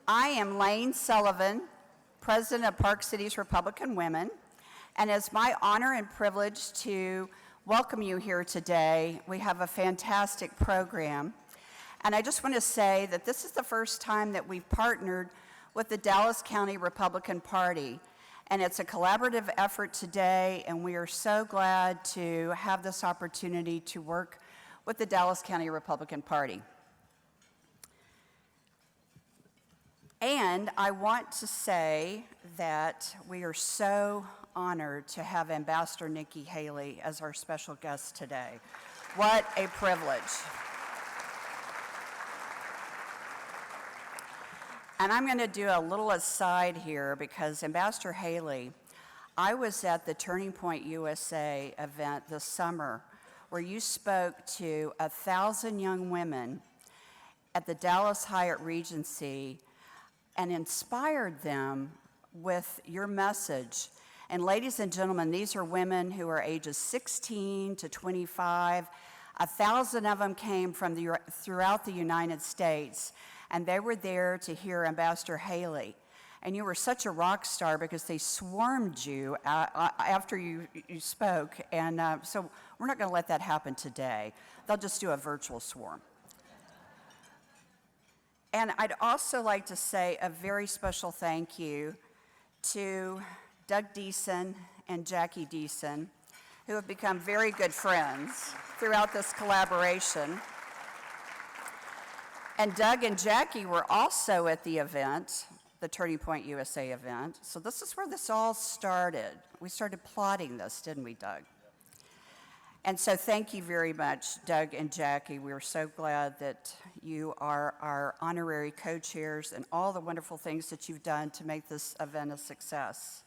I am Lane Sullivan, President of Park Cities Republican Women, and it's my honor and privilege to welcome you here today. We have a fantastic program, and I just want to say that this is the first time that we've partnered with the Dallas County Republican Party, and it's a collaborative effort today, and we are so glad to have this opportunity to work with the Dallas County Republican Party. And I want to say that we are so honored to have Ambassador Nikki Haley as our special guest today. What a privilege. And I'm going to do a little aside here because Ambassador Haley, I was at the Turning Point USA event this summer where you spoke to 1,000 young women at the Dallas Hyatt Regency and inspired them with your message. And ladies and gentlemen, these are women who are ages 16 to 25. 1,000 of them came from throughout the United States, and they were there to hear Ambassador Haley. And you were such a rock star because they swarmed you after you spoke, and so we're not going to let that happen today. They'll just do a virtual swarm. And I'd also like to say a very special thank you to Doug Deason and Jackie Deason, who have become very good friends throughout this collaboration. And Doug and Jackie were also at the event, the Turning Point USA event. So this is where this all started. We started plotting this, didn't we, Doug? And so thank you very much, Doug and Jackie. We are so glad that you are our honorary co-chairs and all the wonderful things that you've done to make this event a success.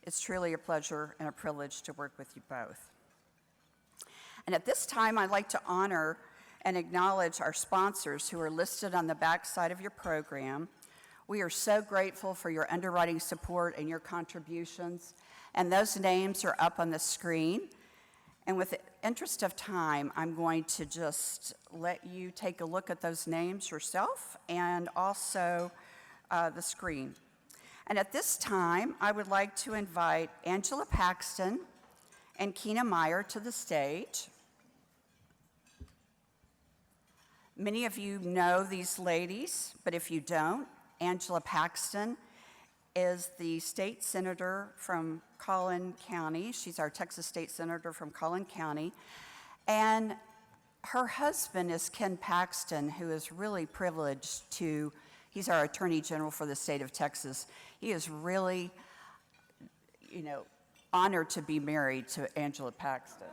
It's truly a pleasure and a privilege to work with you both. And at this time, I'd like to honor and acknowledge our sponsors who are listed on the back side of your program. We are so grateful for your underwriting support and your contributions, and those names are up on the screen. And with the interest of time, I'm going to just let you take a look at those names yourself and also the screen. And at this time, I would like to invite Angela Paxton and Keena Meyer to the stage. Many of you know these ladies, but if you don't, Angela Paxton is the state senator from Collin County. She's our Texas state senator from Collin County. And her husband is Ken Paxton, who is really privileged to, he's our attorney general for the state of Texas. He is really, honored to be married to Angela Paxton.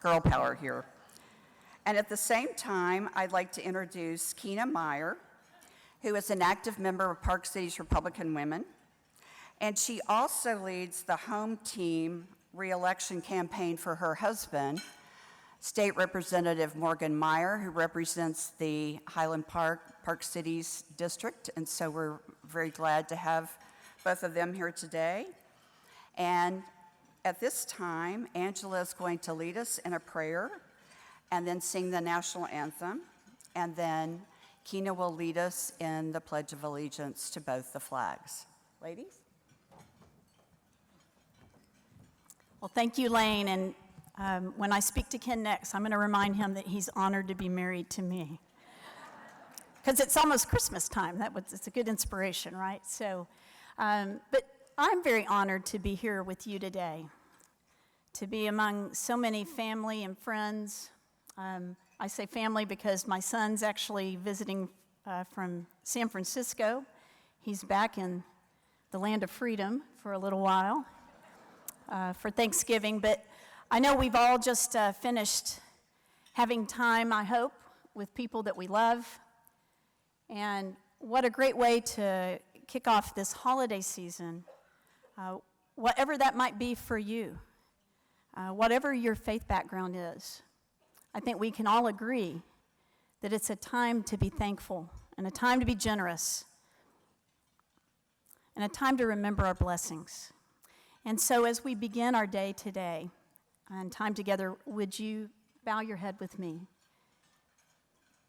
Girl power here. And at the same time, I'd like to introduce Keena Meyer, who is an active member of Park Cities Republican Women. And she also leads the home team re-election campaign for her husband, State Representative Morgan Meyer, who represents the Highland Park Cities District. And so we're very glad to have both of them here today. And at this time, Angela is going to lead us in a prayer and then sing the national anthem. And then Keena will lead us in the Pledge of Allegiance to both the flags. Ladies? Well, thank you, Lane. And when I speak to Ken next, I'm going to remind him that he's honored to be married to me. Because it's almost Christmas time. It's a good inspiration, right? So, but I'm very honored to be here with you today, to be among so many family and friends. I say family because my son's actually visiting from San Francisco. He's back in the land of freedom for a little while for Thanksgiving. But I know we've all just finished having time, I hope, with people that we love. And what a great way to kick off this holiday season, whatever that might be for you, whatever your faith background is. I think we can all agree that it's a time to be thankful and a time to be generous and a time to remember our blessings. And so as we begin our day today and time together, would you bow your head with me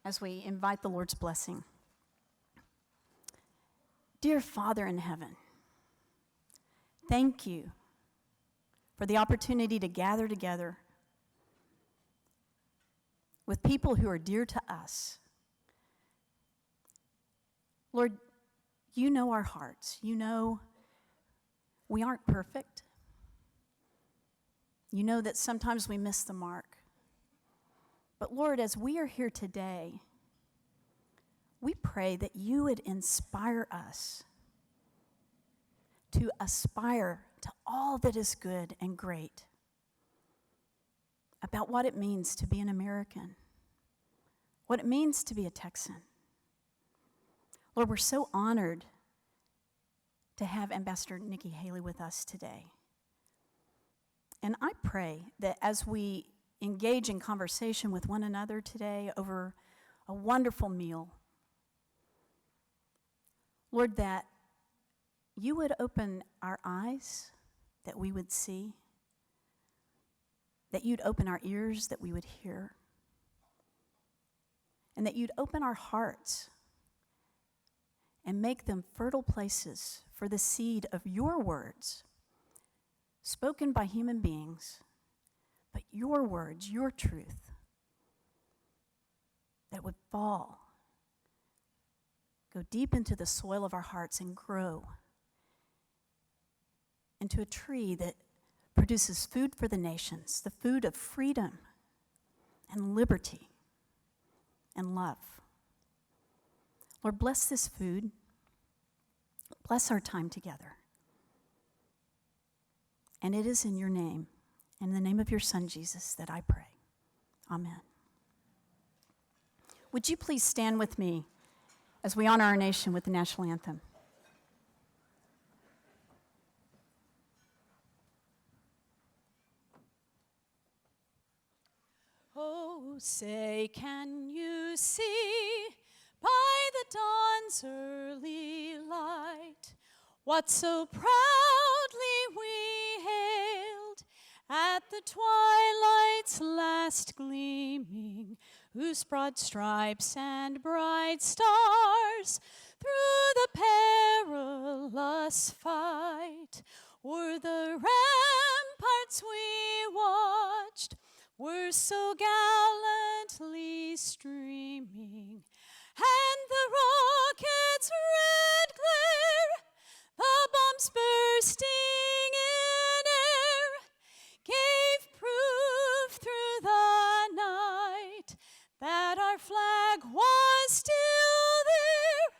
as we invite the Lord's blessing? Dear Father in heaven, thank you for the opportunity to gather together with people who are dear to us. Lord, you know our hearts. You know we aren't perfect. You know that sometimes we miss the mark. But Lord, as we are here today, we pray that you would inspire us to aspire to all that is good and great about what it means to be an American, what it means to be a Texan. Lord, we're so honored to have Ambassador Nikki Haley with us today. And I pray that as we engage in conversation with one another today over a wonderful meal, Lord, that you would open our eyes, that we would see, that you'd open our ears, that we would hear, and that you'd open our hearts and make them fertile places for the seed of your words, spoken by human beings, but your words, your truth, that would fall, go deep into the soil of our hearts and grow into a tree that produces food for the nations, the food of freedom and liberty and love. Lord, bless this food. Bless our time together. And it is in your name, in the name of your Son, Jesus, that I pray. Amen. Would you please stand with me as we honor our nation with the national anthem? Oh, say, can you see by the dawn's early light what so proudly we hailed at the twilight's last gleaming, whose broad stripes and bright stars through the perilous fight were the ramparts we watched, were so gallantly streaming, and the rocket's red glare, the bombs bursting in air, gave proof through the night that our flag was still there.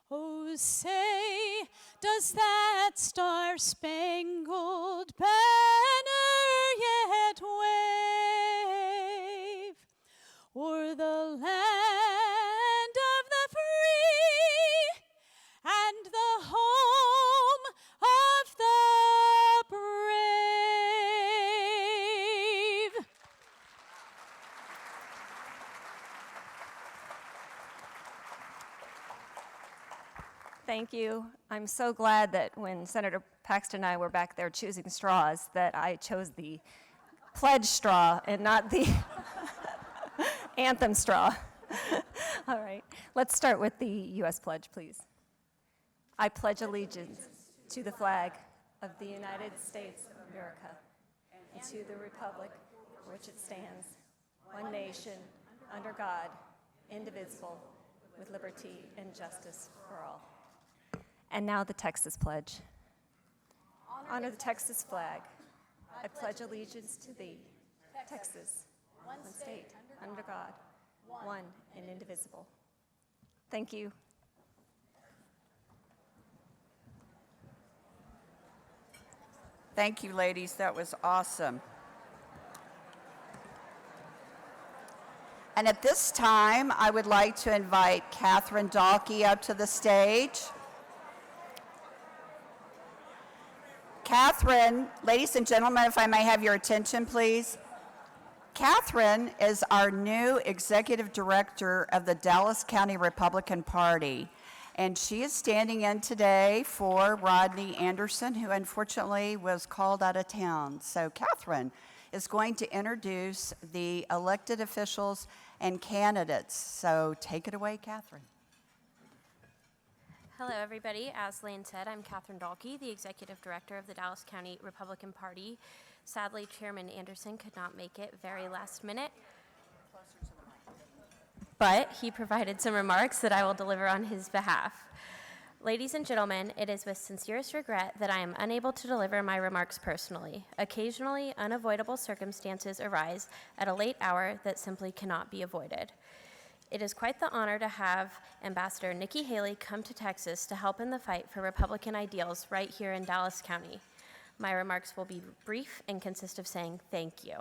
Oh, say, does that star-spangled banner yet wave o'er the land of the free and the home of the brave? Thank you. I'm so glad that when Senator Paxton and I were back there choosing straws, that I chose the pledge straw and not the anthem straw. All right, let's start with the U.S. pledge, please. I pledge allegiance to the flag of the United States of America and to the republic for which it stands, one nation, under God, indivisible, with liberty and justice for all. And now the Texas pledge. Honor the Texas flag. I pledge allegiance to thee, Texas, one state, under God, one and indivisible. Thank you. Thank you, ladies. That was awesome. And at this time, I would like to invite Catherine Dalkey up to the stage. Catherine, ladies and gentlemen, if I may have your attention, please. Catherine is our new executive director of the Dallas County Republican Party, and she is standing in today for Rodney Anderson, who unfortunately was called out of town. So Catherine is going to introduce the elected officials and candidates. So take it away, Catherine. Hello, everybody. As Lane said, I'm Catherine Dahlke, the Executive Director of the Dallas County Republican Party. Sadly, Chairman Anderson could not make it very last minute, but he provided some remarks that I will deliver on his behalf. Ladies and gentlemen, it is with sincerest regret that I am unable to deliver my remarks personally. Occasionally, unavoidable circumstances arise at a late hour that simply cannot be avoided. It is quite the honor to have Ambassador Nikki Haley come to Texas to help in the fight for Republican ideals right here in Dallas County. My remarks will be brief and consist of saying thank you.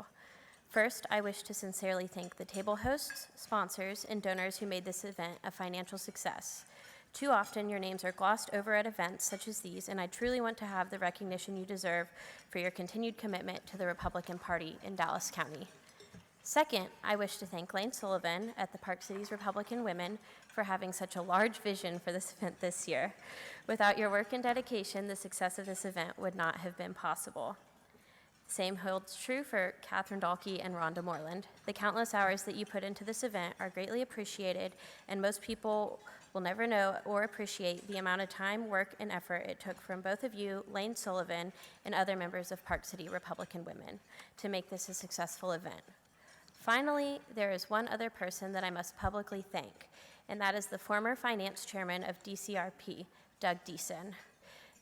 First, I wish to sincerely thank the table hosts, sponsors, and donors who made this event a financial success. Too often, your names are glossed over at events such as these, and I truly want to have the recognition you deserve for your continued commitment to the Republican Party in Dallas County. Second, I wish to thank Lane Sullivan at the Park Cities Republican Women for having such a large vision for this event this year. Without your work and dedication, the success of this event would not have been possible. The same holds true for Catherine Dahlke and Rhonda Moreland. The countless hours that you put into this event are greatly appreciated, and most people will never know or appreciate the amount of time, work, and effort it took from both of you, Lane Sullivan, and other members of Park City Republican Women to make this a successful event. Finally, there is one other person that I must publicly thank, and that is the former finance chairman of DCRP, Doug Deason.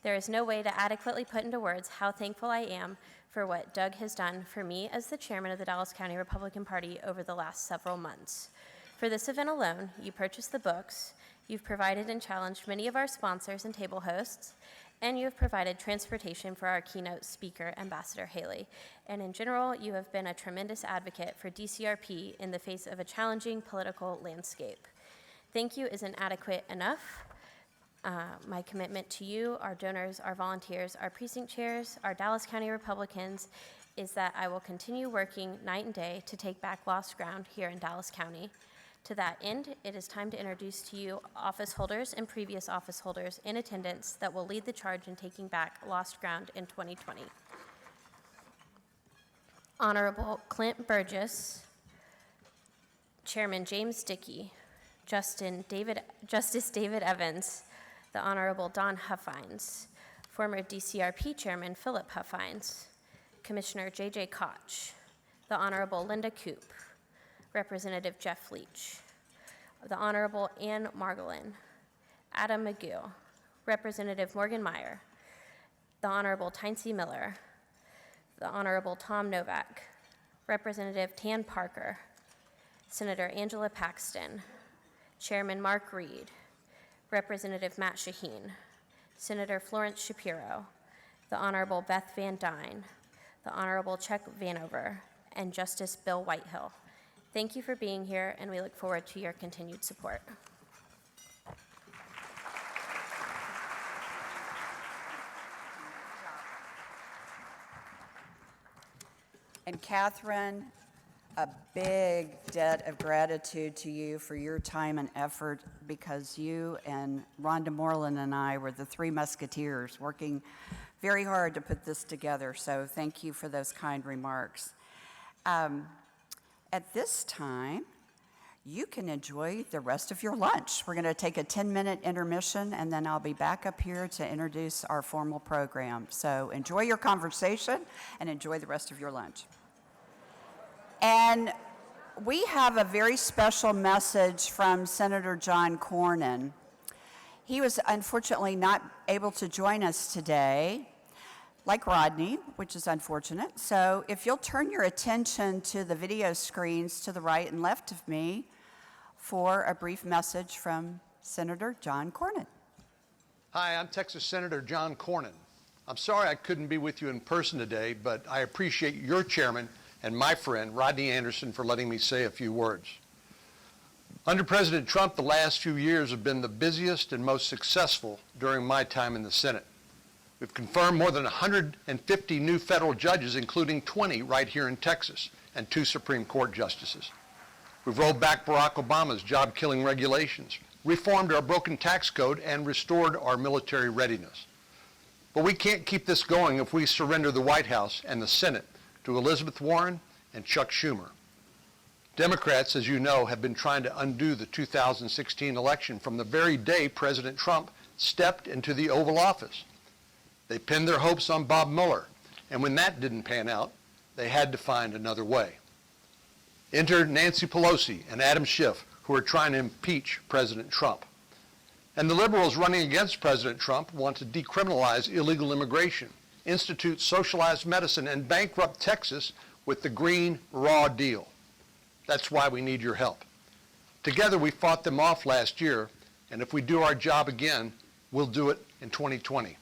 There is no way to adequately put into words how thankful I am for what Doug has done for me as the chairman of the Dallas County Republican Party over the last several months. For this event alone, you purchased the books, you've provided and challenged many of our sponsors and table hosts, and you have provided transportation for our keynote speaker, Ambassador Haley. And in general, you have been a tremendous advocate for DCRP in the face of a challenging political landscape. Thank you isn't adequate enough. My commitment to you, our donors, our volunteers, our precinct chairs, our Dallas County Republicans, is that I will continue working night and day to take back lost ground here in Dallas County. To that end, it is time to introduce to you office holders and previous office holders in attendance that will lead the charge in taking back lost ground in 2020. Honorable Clint Burgess, Chairman James Dickey, Justice David Evans, the Honorable Don Huffines, former DCRP Chairman Philip Huffines, Commissioner J.J. Koch, the Honorable Linda Koop, Representative Jeff Leach, the Honorable Ann Margolin, Adam McGill, Representative Morgan Meyer, the Honorable Tyncee Miller, the Honorable Tom Novak, Representative Tan Parker, Senator Angela Paxton, Chairman Mark Reed, Representative Matt Shaheen, Senator Florence Shapiro, the Honorable Beth Van Dyne, the Honorable Chuck Vanover, and Justice Bill Whitehill. Thank you for being here, and we look forward to your continued support. And Catherine, a big debt of gratitude to you for your time and effort, because you and Rhonda Moreland and I were the three musketeers working very hard to put this together. So thank you for those kind remarks. At this time, you can enjoy the rest of your lunch. We're going to take a 10-minute intermission, and then I'll be back up here to introduce our formal program. So enjoy your conversation and enjoy the rest of your lunch. And we have a very special message from Senator John Cornyn. He was unfortunately not able to join us today, like Rodney, which is unfortunate. So if you'll turn your attention to the video screens to the right and left of me for a brief message from Senator John Cornyn. Hi, I'm Texas Senator John Cornyn. I'm sorry I couldn't be with you in person today, but I appreciate your chairman and my friend, Rodney Anderson, for letting me say a few words. Under President Trump, the last few years have been the busiest and most successful during my time in the Senate. We've confirmed more than 150 new federal judges, including 20 right here in Texas, and 2 Supreme Court justices. We've rolled back Barack Obama's job-killing regulations, reformed our broken tax code, and restored our military readiness. But we can't keep this going if we surrender the White House and the Senate to Elizabeth Warren and Chuck Schumer. Democrats, as you know, have been trying to undo the 2016 election from the very day President Trump stepped into the Oval Office. They pinned their hopes on Bob Mueller, and when that didn't pan out, they had to find another way. Enter Nancy Pelosi and Adam Schiff, who are trying to impeach President Trump. And the liberals running against President Trump want to decriminalize illegal immigration, institute socialized medicine, and bankrupt Texas with the Green Raw Deal. That's why we need your help. Together we fought them off last year, and if we do our job again, we'll do it in 2020.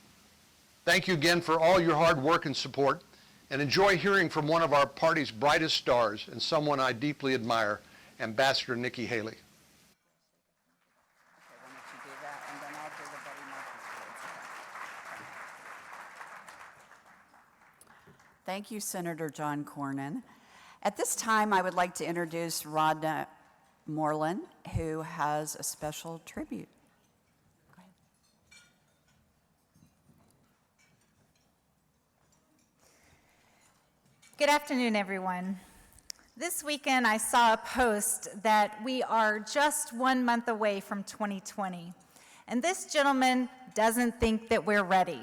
Thank you again for all your hard work and support, and enjoy hearing from one of our party's brightest stars and someone I deeply admire, Ambassador Nikki Haley. Thank you, Senator John Cornyn. At this time, I would like to introduce Rhonda Moreland, who has a special tribute. Go ahead. Good afternoon, everyone. This weekend, I saw a post that we are just 1 month away from 2020, and this gentleman doesn't think that we're ready.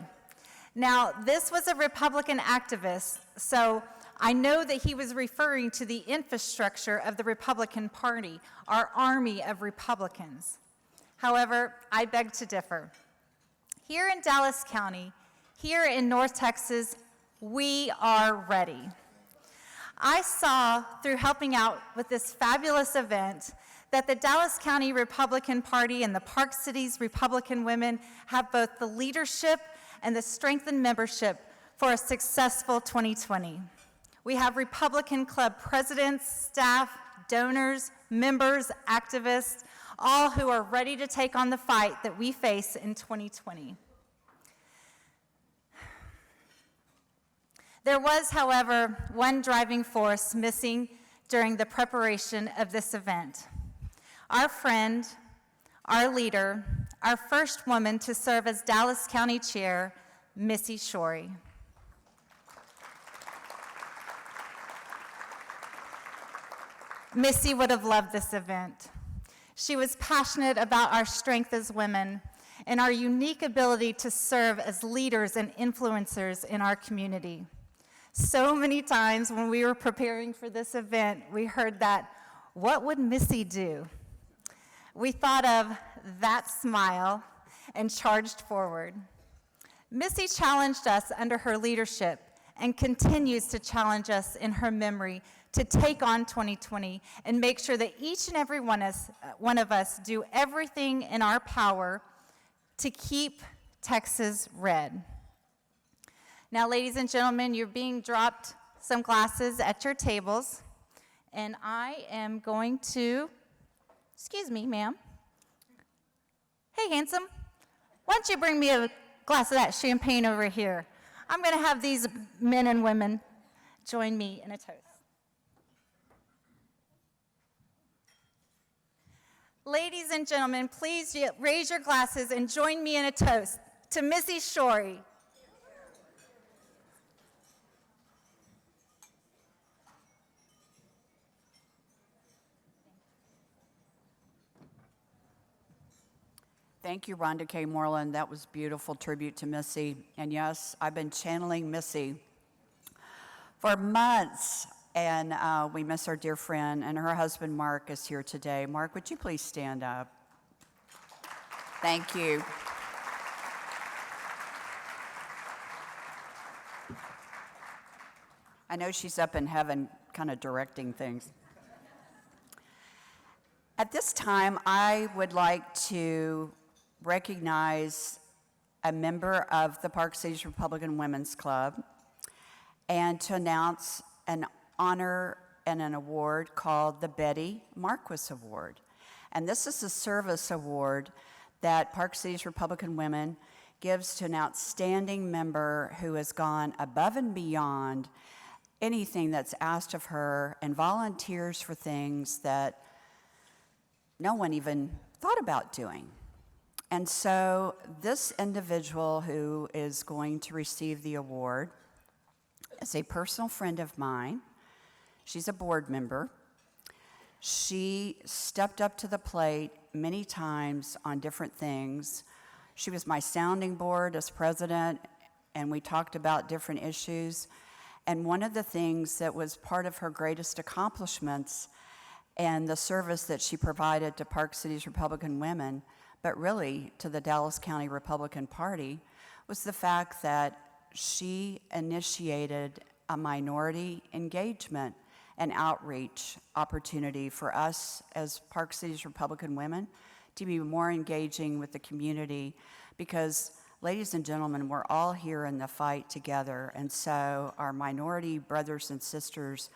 Now, this was a Republican activist, so I know that he was referring to the infrastructure of the Republican Party, our army of Republicans. However, I beg to differ. Here in Dallas County, here in North Texas, we are ready. I saw, through helping out with this fabulous event, that the Dallas County Republican Party and the Park Cities Republican women have both the leadership and the strengthened membership for a successful 2020. We have Republican Club presidents, staff, donors, members, activists, all who are ready to take on the fight that we face in 2020. There was, however, one driving force missing during the preparation of this event. Our friend, our leader, our first woman to serve as Dallas County Chair, Missy Shorey. Missy would have loved this event. She was passionate about our strength as women and our unique ability to serve as leaders and influencers in our community. So many times when we were preparing for this event, we heard that, what would Missy do? We thought of that smile and charged forward. Missy challenged us under her leadership and continues to challenge us in her memory to take on 2020 and make sure that each and every one of us do everything in our power to keep Texas red. Now, ladies and gentlemen, you're being dropped some glasses at your tables, and I am going to, excuse me, ma'am. Hey, handsome, why don't you bring me a glass of that champagne over here? I'm going to have these men and women join me in a toast. Ladies and gentlemen, please raise your glasses and join me in a toast to Missy Shorey. Thank you, Rhonda K. Moreland. That was a beautiful tribute to Missy. And yes, I've been channeling Missy for months, and we miss our dear friend, and her husband, Mark, is here today. Mark, would you please stand up? Thank you. I know she's up in heaven kind of directing things. At this time, I would like to recognize a member of the Park Cities Republican Women's Club and to announce an honor and an award called the Betty Marquis Award. And this is a service award that Park Cities Republican Women gives to an outstanding member who has gone above and beyond anything that's asked of her and volunteers for things that no one even thought about doing. And so this individual who is going to receive the award is a personal friend of mine. She's a board member. She stepped up to the plate many times on different things. She was my sounding board as president, and we talked about different issues. And one of the things that was part of her greatest accomplishments and the service that she provided to Park City's Republican women, but really to the Dallas County Republican Party, was the fact that she initiated a minority engagement and outreach opportunity for us as Park City's Republican women to be more engaging with the community, because, ladies and gentlemen, we're all here in the fight together, and so our minority brothers and sisters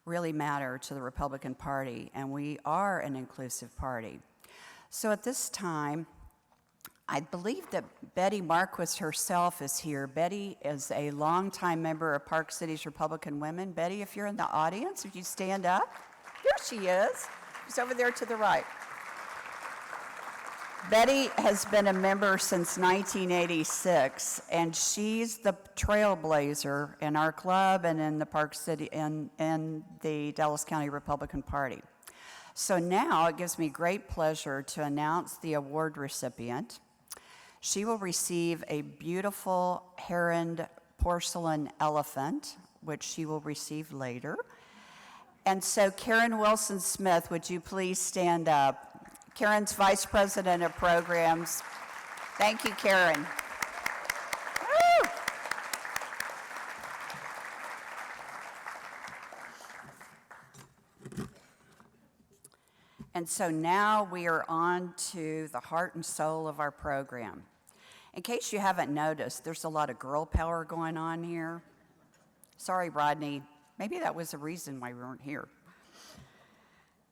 really matter to the Republican Party, and we are an inclusive party. So at this time, I believe that Betty Marquis herself is here. Betty is a longtime member of Park City's Republican Women. Betty, if you're in the audience, would you stand up? Here she is. She's over there to the right. Betty has been a member since 1986, and she's the trailblazer in our club and in the Park City and the Dallas County Republican Party. So now it gives me great pleasure to announce the award recipient. She will receive a beautiful Heron porcelain elephant, which she will receive later. And so Karen Wilson-Smith, would you please stand up? Karen's Vice President of Programs. Thank you, Karen. Woo! And so now we are on to the heart and soul of our program. In case you haven't noticed, there's a lot of girl power going on here. Sorry, Rodney. Maybe that was the reason why we weren't here.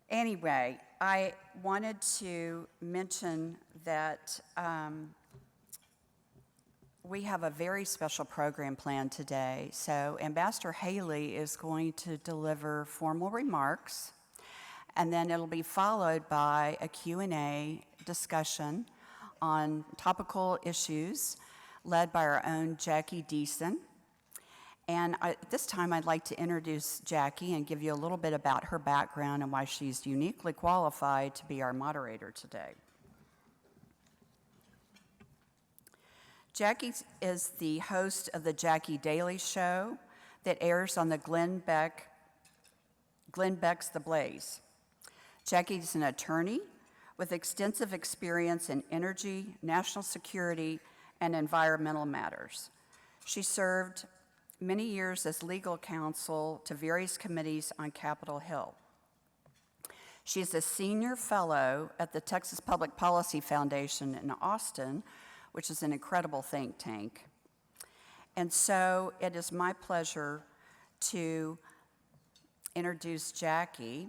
Anyway, I wanted to mention that we have a very special program planned today. So Ambassador Haley is going to deliver formal remarks, and then it'll be followed by a Q&A discussion on topical issues led by our own Jackie Deason. And at this time, I'd like to introduce Jackie and give you a little bit about her background and why she's uniquely qualified to be our moderator today. Jackie is the host of the Jackie Daily Show that airs on the Glenn Beck's The Blaze. Jackie's an attorney with extensive experience in energy, national security, and environmental matters. She served many years as legal counsel to various committees on Capitol Hill. She is a senior fellow at the Texas Public Policy Foundation in Austin, which is an incredible think tank. And so it is my pleasure to introduce Jackie.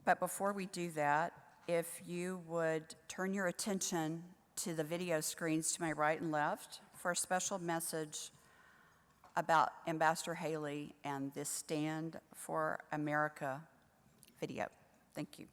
But before we do that, if you would turn your attention to the video screens to my right and left for a special message about Ambassador Haley and this Stand for America video. Thank you.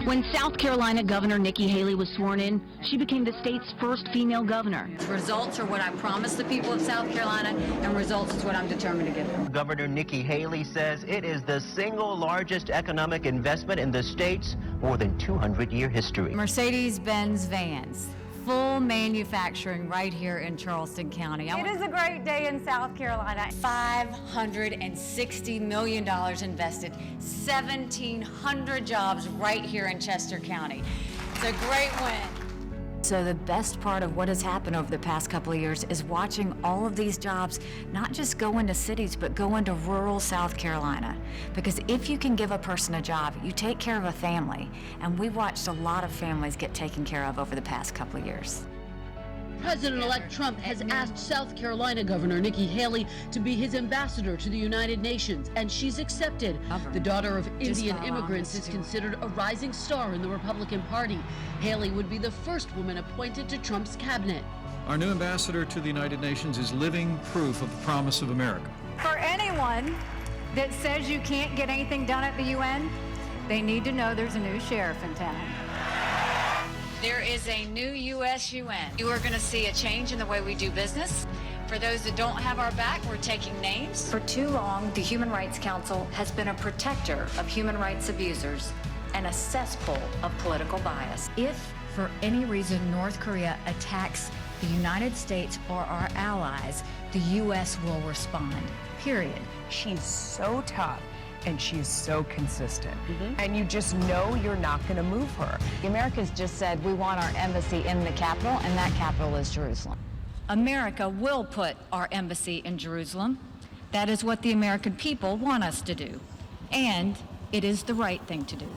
When South Carolina Governor Nikki Haley was sworn in, she became the state's first female governor. Results are what I promised the people of South Carolina, and results is what I'm determined to give them. Governor Nikki Haley says it is the single largest economic investment in the state's more than 200-year history. Mercedes-Benz vans, full manufacturing right here in Charleston County. It is a great day in South Carolina. $560 million invested, 1,700 jobs right here in Chester County. It's a great win. So the best part of what has happened over the past couple of years is watching all of these jobs not just go into cities, but go into rural South Carolina. Because if you can give a person a job, you take care of a family. And we watched a lot of families get taken care of over the past couple of years. President-elect Trump has asked South Carolina Governor Nikki Haley to be his ambassador to the United Nations, and she's accepted. The daughter of Indian immigrants is considered a rising star in the Republican Party. Haley would be the first woman appointed to Trump's cabinet. Our new ambassador to the United Nations is living proof of the promise of America. For anyone that says you can't get anything done at the UN, they need to know there's a new sheriff in town. There is a new U.S. UN. You are going to see a change in the way we do business. For those that don't have our back, we're taking names. For too long, the Human Rights Council has been a protector of human rights abusers and a cesspool of political bias. If for any reason North Korea attacks the United States or our allies, the U.S. will respond, period. She's so tough and she's so consistent. And you just know you're not going to move her. The Americans just said we want our embassy in the capital, and that capital is Jerusalem. America will put our embassy in Jerusalem. That is what the American people want us to do. And it is the right thing to do.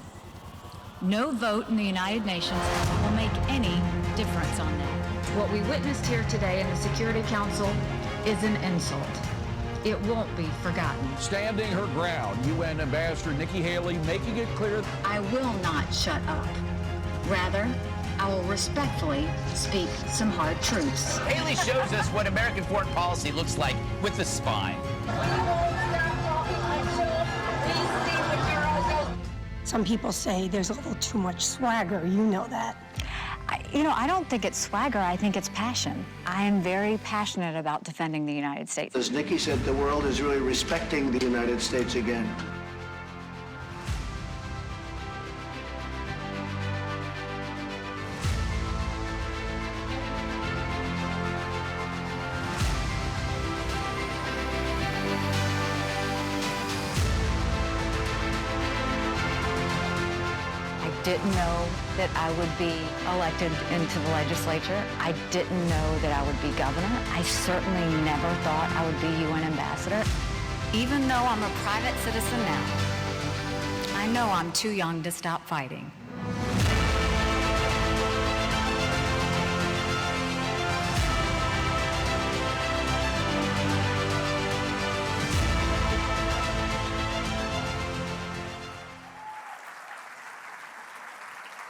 No vote in the United Nations will make any difference on that. What we witnessed here today in the Security Council is an insult. It won't be forgotten. Standing her ground, UN Ambassador Nikki Haley making it clear. I will not shut up. Rather, I will respectfully speak some hard truths. Haley shows us what American foreign policy looks like with the spine. Some people say there's a little too much swagger. You know that. I don't think it's swagger. I think it's passion. I am very passionate about defending the United States. As Nikki said, the world is really respecting the United States again. Didn't know that I would be elected into the legislature. I didn't know that I would be governor. I certainly never thought I would be UN ambassador. Even though I'm a private citizen now, I know I'm too young to stop fighting.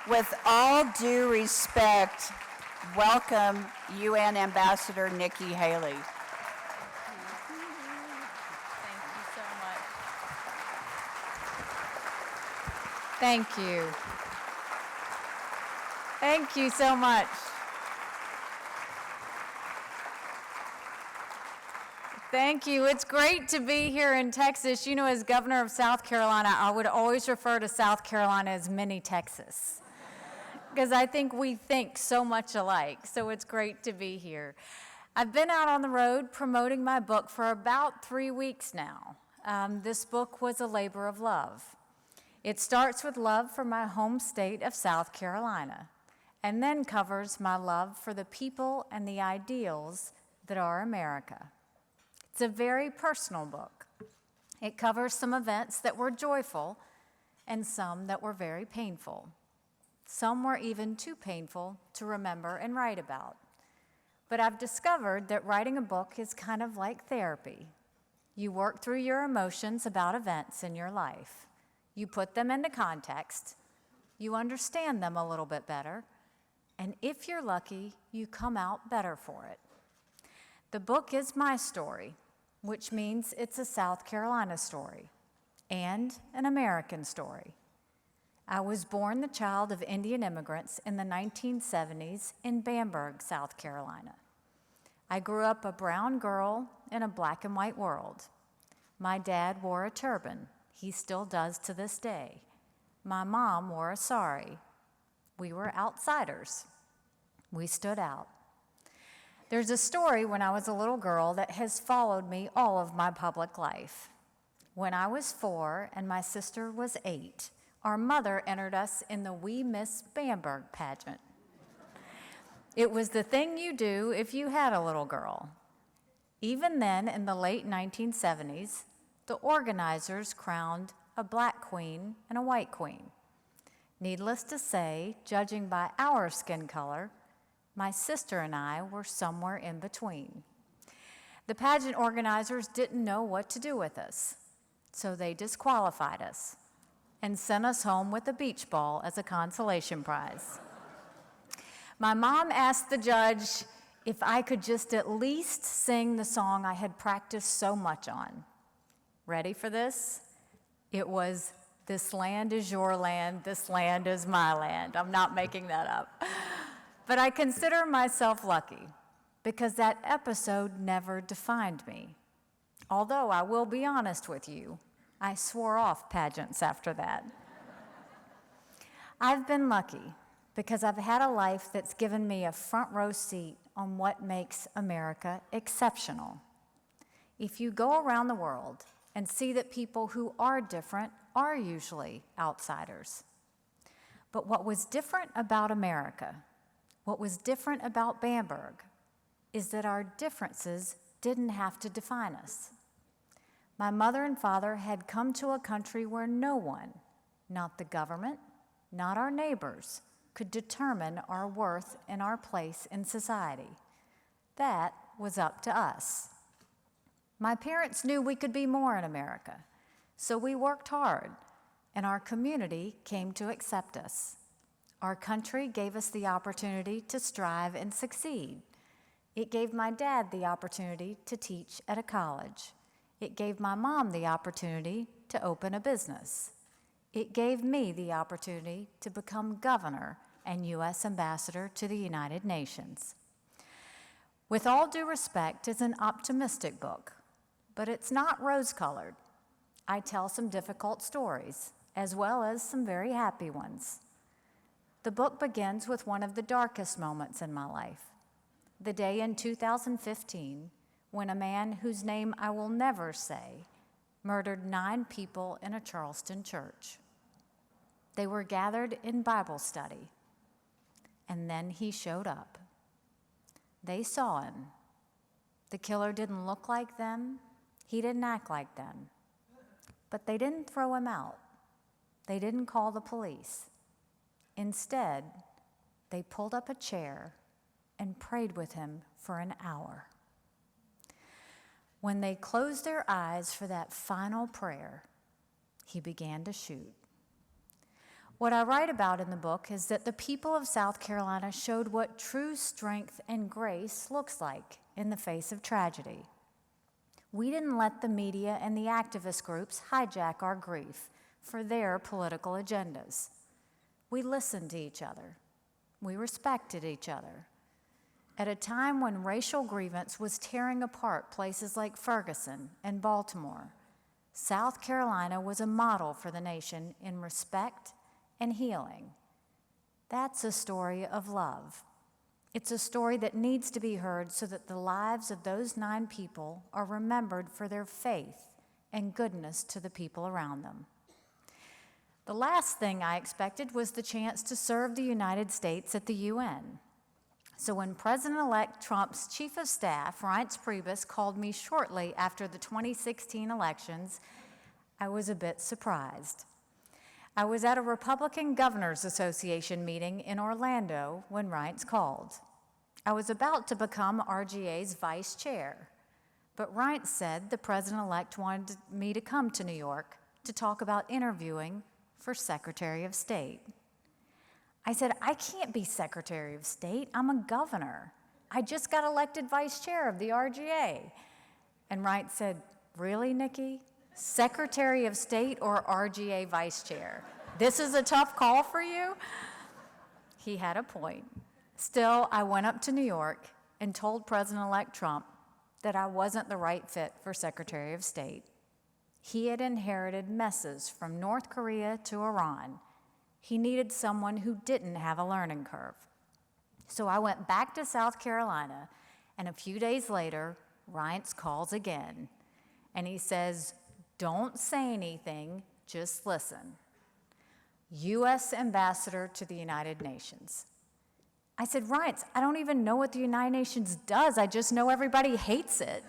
With all due respect, welcome UN Ambassador Nikki Haley. Thank you. Thank you so much. Thank you. It's great to be here in Texas. You know, as governor of South Carolina, I would always refer to South Carolina as mini Texas, because I think we think so much alike. So it's great to be here. I've been out on the road promoting my book for about 3 weeks now. This book was a labor of love. It starts with love for my home state of South Carolina, and then covers my love for the people and the ideals that are America. It's a very personal book. It covers some events that were joyful and some that were very painful. Some were even too painful to remember and write about. But I've discovered that writing a book is kind of like therapy. You work through your emotions about events in your life. You put them into context. You understand them a little bit better. And if you're lucky, you come out better for it. The book is my story, which means it's a South Carolina story and an American story. I was born the child of Indian immigrants in the 1970s in Bamberg, South Carolina. I grew up a brown girl in a black and white world. My dad wore a turban. He still does to this day. My mom wore a sari. We were outsiders. We stood out. There's a story when I was a little girl that has followed me all of my public life. When I was 4 and my sister was 8, our mother entered us in the We Miss Bamberg pageant. It was the thing you do if you had a little girl. Even then, in the late 1970s, the organizers crowned a black queen and a white queen. Needless to say, judging by our skin color, my sister and I were somewhere in between. The pageant organizers didn't know what to do with us, so they disqualified us and sent us home with a beach ball as a consolation prize. My mom asked the judge if I could just at least sing the song I had practiced so much on. Ready for this? It was, "This land is your land, this land is my land." I'm not making that up. But I consider myself lucky because that episode never defined me. Although I will be honest with you, I swore off pageants after that. I've been lucky because I've had a life that's given me a front row seat on what makes America exceptional. If you go around the world and see that people who are different are usually outsiders. But what was different about America, what was different about Bamberg, is that our differences didn't have to define us. My mother and father had come to a country where no one, not the government, not our neighbors, could determine our worth and our place in society. That was up to us. My parents knew we could be more in America, so we worked hard, and our community came to accept us. Our country gave us the opportunity to strive and succeed. It gave my dad the opportunity to teach at a college. It gave my mom the opportunity to open a business. It gave me the opportunity to become governor and U.S. ambassador to the United Nations. With All Due Respect is an optimistic book, but it's not rose-colored. I tell some difficult stories, as well as some very happy ones. The book begins with one of the darkest moments in my life, the day in 2015 when a man whose name I will never say murdered 9 people in a Charleston church. They were gathered in Bible study, and then he showed up. They saw him. The killer didn't look like them. He didn't act like them. But they didn't throw him out. They didn't call the police. Instead, they pulled up a chair and prayed with him for an hour. When they closed their eyes for that final prayer, he began to shoot. What I write about in the book is that the people of South Carolina showed what true strength and grace looks like in the face of tragedy. We didn't let the media and the activist groups hijack our grief for their political agendas. We listened to each other. We respected each other. At a time when racial grievance was tearing apart places like Ferguson and Baltimore, South Carolina was a model for the nation in respect and healing. That's a story of love. It's a story that needs to be heard so that the lives of those 9 people are remembered for their faith and goodness to the people around them. The last thing I expected was the chance to serve the United States at the UN. So when President-elect Trump's chief of staff, Reince Priebus, called me shortly after the 2016 elections, I was a bit surprised. I was at a Republican Governors Association meeting in Orlando when Reince called. I was about to become RGA's vice chair, but Reince said the president-elect wanted me to come to New York to talk about interviewing for Secretary of State. I said, I can't be Secretary of State, I'm a governor. I just got elected vice chair of the RGA. And Reince said, really, Nikki? Secretary of State or RGA vice chair? This is a tough call for you? He had a point. Still, I went up to New York and told President-elect Trump that I wasn't the right fit for Secretary of State. He had inherited messes from North Korea to Iran. He needed someone who didn't have a learning curve. So I went back to South Carolina, and a few days later, Reince calls again, and he says, don't say anything, just listen. U.S. Ambassador to the United Nations. I said, Reince, I don't even know what the United Nations does. I just know everybody hates it.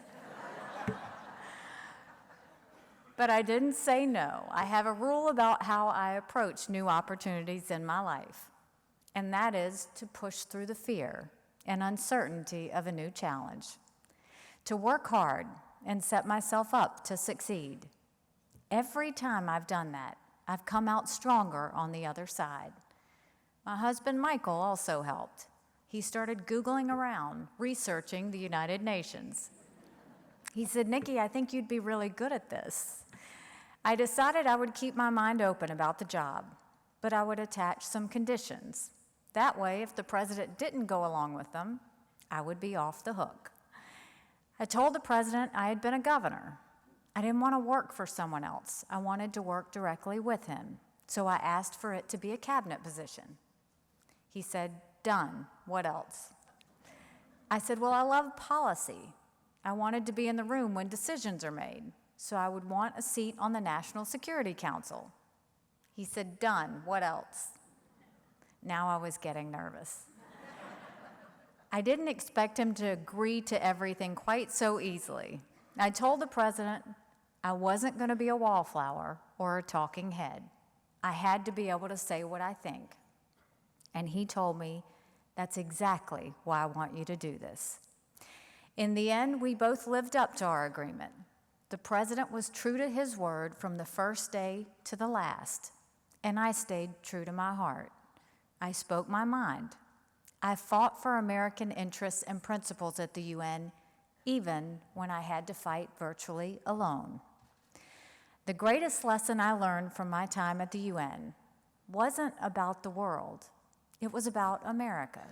But I didn't say no. I have a rule about how I approach new opportunities in my life, and that is to push through the fear and uncertainty of a new challenge, to work hard and set myself up to succeed. Every time I've done that, I've come out stronger on the other side. My husband, Michael, also helped. He started Googling around, researching the United Nations. He said, Nikki, I think you'd be really good at this. I decided I would keep my mind open about the job, but I would attach some conditions. That way, if the president didn't go along with them, I would be off the hook. I told the president I had been a governor. I didn't want to work for someone else. I wanted to work directly with him, so I asked for it to be a cabinet position. He said, "Done. What else?" I said, "Well, I love policy. I wanted to be in the room when decisions are made, so I would want a seat on the National Security Council." He said, "Done. What else?" Now I was getting nervous. I didn't expect him to agree to everything quite so easily. I told the president I wasn't going to be a wallflower or a talking head. I had to be able to say what I think. And he told me, "That's exactly why I want you to do this." In the end, we both lived up to our agreement. The president was true to his word from the first day to the last, and I stayed true to my heart. I spoke my mind. I fought for American interests and principles at the UN, even when I had to fight virtually alone. The greatest lesson I learned from my time at the UN wasn't about the world. It was about America.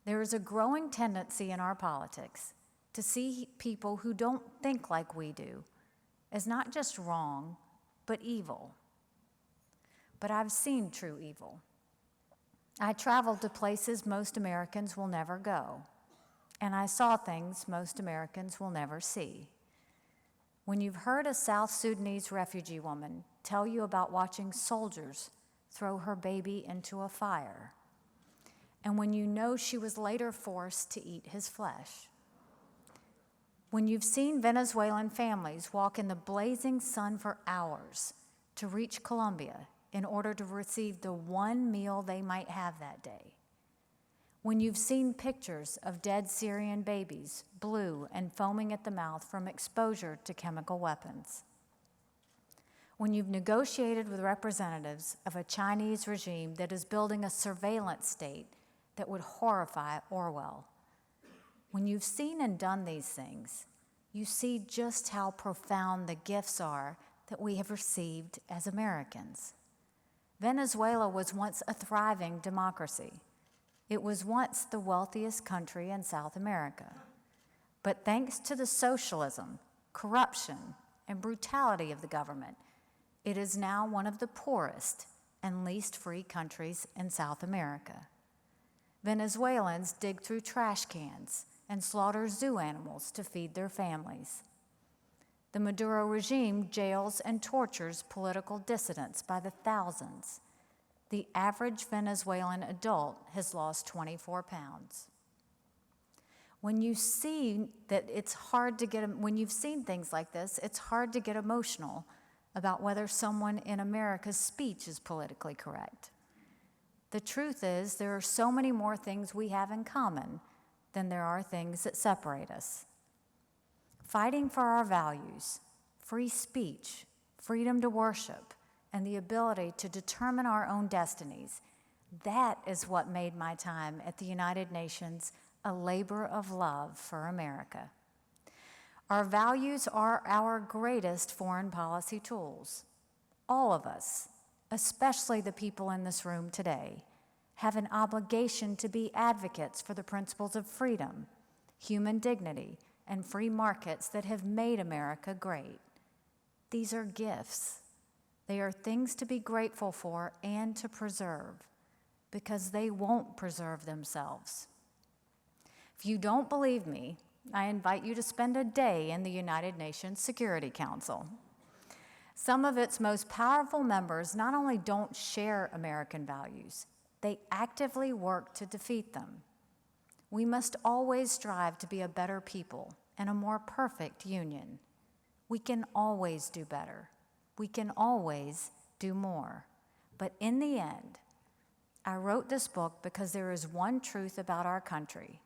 There is a growing tendency in our politics to see people who don't think like we do as not just wrong, but evil. But I've seen true evil. I traveled to places most Americans will never go, and I saw things most Americans will never see. When you've heard a South Sudanese refugee woman tell you about watching soldiers throw her baby into a fire, and when you know she was later forced to eat his flesh, when you've seen Venezuelan families walk in the blazing sun for hours to reach Colombia in order to receive the one meal they might have that day, when you've seen pictures of dead Syrian babies, blue and foaming at the mouth from exposure to chemical weapons, when you've negotiated with representatives of a Chinese regime that is building a surveillance state that would horrify Orwell, when you've seen and done these things, you see just how profound the gifts are that we have received as Americans. Venezuela was once a thriving democracy. It was once the wealthiest country in South America. But thanks to the socialism, corruption, and brutality of the government, it is now one of the poorest and least free countries in South America. Venezuelans dig through trash cans and slaughter zoo animals to feed their families. The Maduro regime jails and tortures political dissidents by the thousands. The average Venezuelan adult has lost 24 pounds. When you see that it's hard to when you've seen things like this, it's hard to get emotional about whether someone in America's speech is politically correct. The truth is, there are so many more things we have in common than there are things that separate us. Fighting for our values, free speech, freedom to worship, and the ability to determine our own destinies, that is what made my time at the United Nations a labor of love for America. Our values are our greatest foreign policy tools. All of us, especially the people in this room today, have an obligation to be advocates for the principles of freedom, human dignity, and free markets that have made America great. These are gifts. They are things to be grateful for and to preserve, because they won't preserve themselves. If you don't believe me, I invite you to spend a day in the United Nations Security Council. Some of its most powerful members not only don't share American values, they actively work to defeat them. We must always strive to be a better people and a more perfect union. We can always do better. We can always do more. But in the end, I wrote this book because there is one truth about our country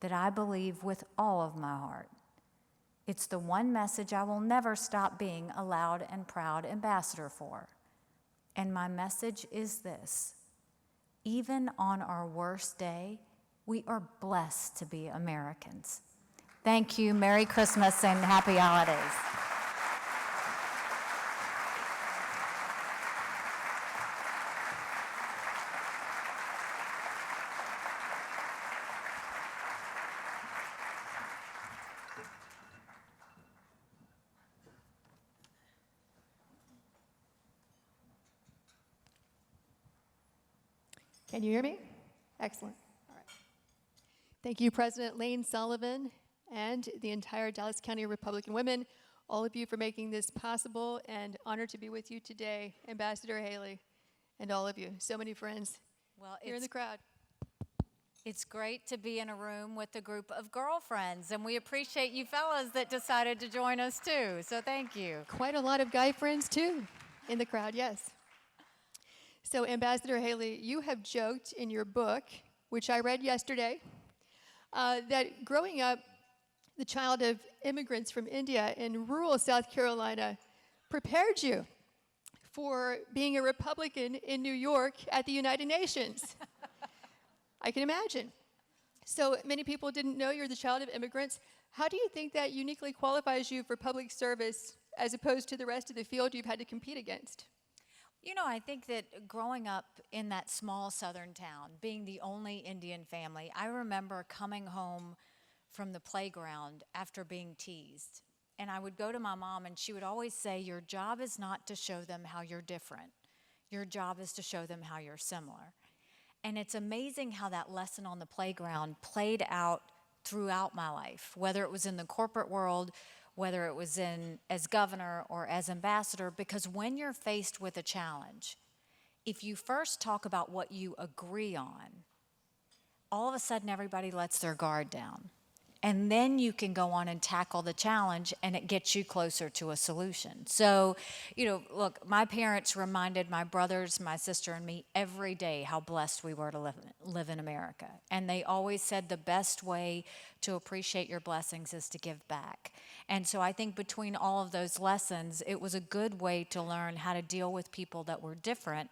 that I believe with all of my heart. It's the one message I will never stop being a loud and proud ambassador for. And my message is this: even on our worst day, we are blessed to be Americans. Thank you. Merry Christmas and Happy Holidays. Can you hear me? Excellent. All right. Thank you, President Lane Sullivan and the entire Dallas County Republican women, all of you for making this possible, and honored to be with you today, Ambassador Haley, and all of you. So many friends here in the crowd. It's great to be in a room with a group of girlfriends, and we appreciate you fellas that decided to join us too, so thank you. Quite a lot of guy friends too in the crowd, yes. So Ambassador Haley, you have joked in your book, which I read yesterday, that growing up the child of immigrants from India in rural South Carolina prepared you for being a Republican in New York at the United Nations. I can imagine. So many people didn't know you're the child of immigrants. How do you think that uniquely qualifies you for public service as opposed to the rest of the field you've had to compete against? You know, I think that growing up in that small southern town, being the only Indian family, I remember coming home from the playground after being teased. And I would go to my mom, and she would always say, your job is not to show them how you're different. Your job is to show them how you're similar. And it's amazing how that lesson on the playground played out throughout my life, whether it was in the corporate world, whether it was in as governor or as ambassador, because when you're faced with a challenge, if you first talk about what you agree on, all of a sudden everybody lets their guard down. And then you can go on and tackle the challenge, and it gets you closer to a solution. So, you know, look, my parents reminded my brothers, my sister, and me every day how blessed we were to live in America. And they always said the best way to appreciate your blessings is to give back. And so I think between all of those lessons, it was a good way to learn how to deal with people that were different,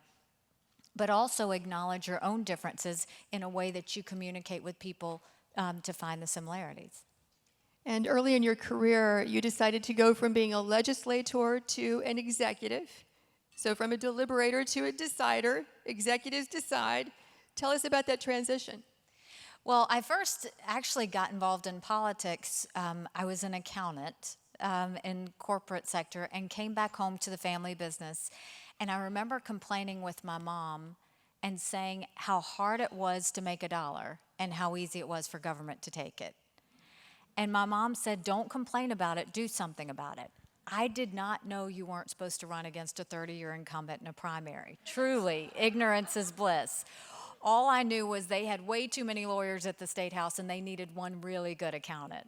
but also acknowledge your own differences in a way that you communicate with people to find the similarities. And early in your career, you decided to go from being a legislator to an executive. So from a deliberator to a decider, executives decide. Tell us about that transition. Well, I first actually got involved in politics. I was an accountant in corporate sector and came back home to the family business. And I remember complaining with my mom and saying how hard it was to make $1 and how easy it was for government to take it. And my mom said, don't complain about it, do something about it. I did not know you weren't supposed to run against a 30-year incumbent in a primary. Truly, ignorance is bliss. All I knew was they had way too many lawyers at the State House and they needed one really good accountant.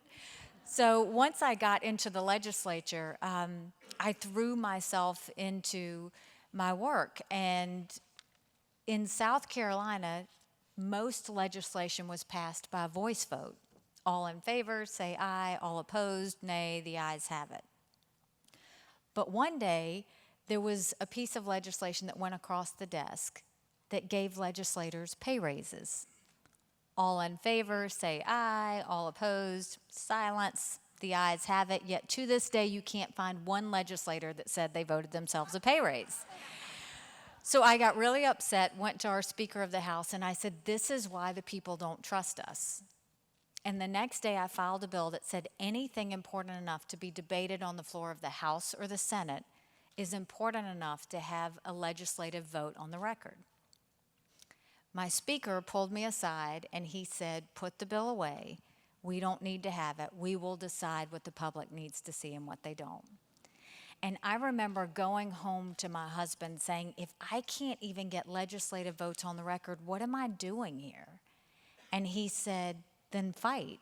So once I got into the legislature, I threw myself into my work. And in South Carolina, most legislation was passed by a voice vote. All in favor, say aye. All opposed, nay. The ayes have it. But one day, there was a piece of legislation that went across the desk that gave legislators pay raises. All in favor, say aye. All opposed, silence. The ayes have it. Yet to this day, you can't find one legislator that said they voted themselves a pay raise. So I got really upset, went to our Speaker of the House, and I said, this is why the people don't trust us. And the next day I filed a bill that said anything important enough to be debated on the floor of the House or the Senate is important enough to have a legislative vote on the record. My Speaker pulled me aside and he said, put the bill away. We don't need to have it. We will decide what the public needs to see and what they don't. And I remember going home to my husband saying, if I can't even get legislative votes on the record, what am I doing here? And he said, then fight.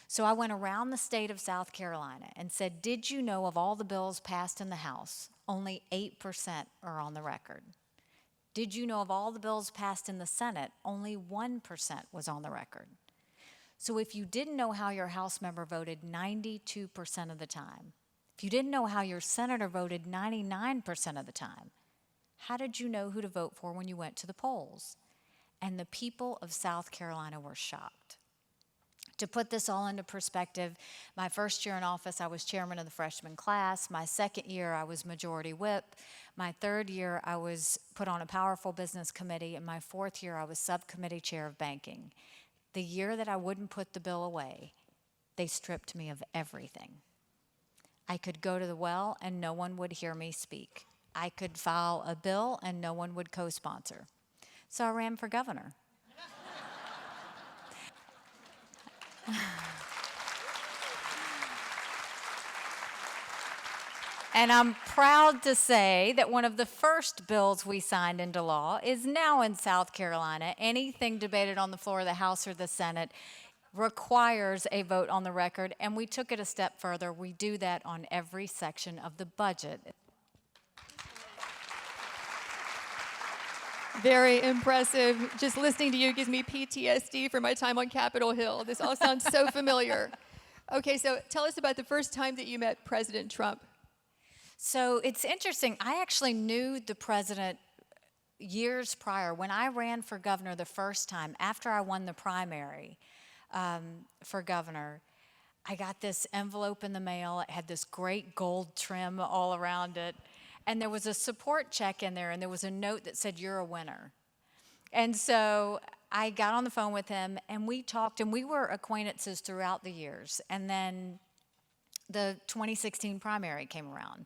So I went around the state of South Carolina and said, did you know of all the bills passed in the House, only 8% are on the record? Did you know of all the bills passed in the Senate, only 1% was on the record? So if you didn't know how your House member voted 92% of the time, if you didn't know how your senator voted 99% of the time, how did you know who to vote for when you went to the polls? And the people of South Carolina were shocked. To put this all into perspective, my first year in office, I was chairman of the freshman class. My second year, I was majority whip. My third year, I was put on a powerful business committee. And my fourth year, I was subcommittee chair of banking. The year that I wouldn't put the bill away, they stripped me of everything. I could go to the well and no one would hear me speak. I could file a bill and no one would co-sponsor. So I ran for governor. And I'm proud to say that one of the first bills we signed into law is now in South Carolina. Anything debated on the floor of the House or the Senate requires a vote on the record, and we took it a step further. We do that on every section of the budget. Very impressive. Just listening to you gives me PTSD from my time on Capitol Hill. This all sounds so familiar. Okay, so tell us about the first time that you met President Trump. So it's interesting. I actually knew the president years prior. When I ran for governor the first time, after I won the primary for governor, I got this envelope in the mail. It had this great gold trim all around it. And there was a support check in there, and there was a note that said, "You're a winner." And so I got on the phone with him, and we talked, and we were acquaintances throughout the years. And then the 2016 primary came around.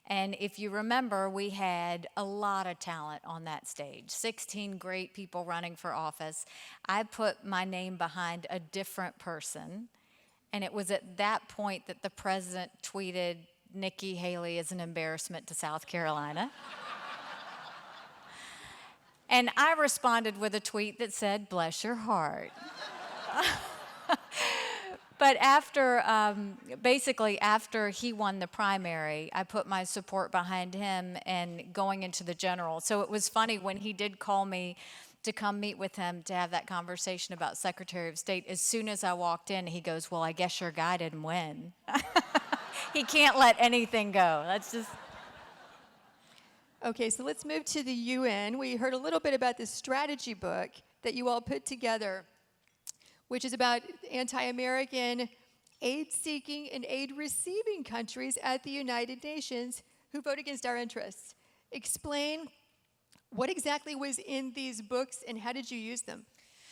And if you remember, we had a lot of talent on that stage, 16 great people running for office. I put my name behind a different person, and it was at that point that the president tweeted, "Nikki Haley is an embarrassment to South Carolina." And I responded with a tweet that said, "Bless your heart." But basically after he won the primary, I put my support behind him and going into the general. So it was funny when he did call me to come meet with him to have that conversation about Secretary of State. As soon as I walked in, he goes, "Well, I guess your guy didn't win." He can't let anything go. That's just... Okay, so let's move to the UN. We heard a little bit about this strategy book that you all put together, which is about anti-American aid-seeking and aid-receiving countries at the United Nations who vote against our interests. Explain what exactly was in these books and how did you use them?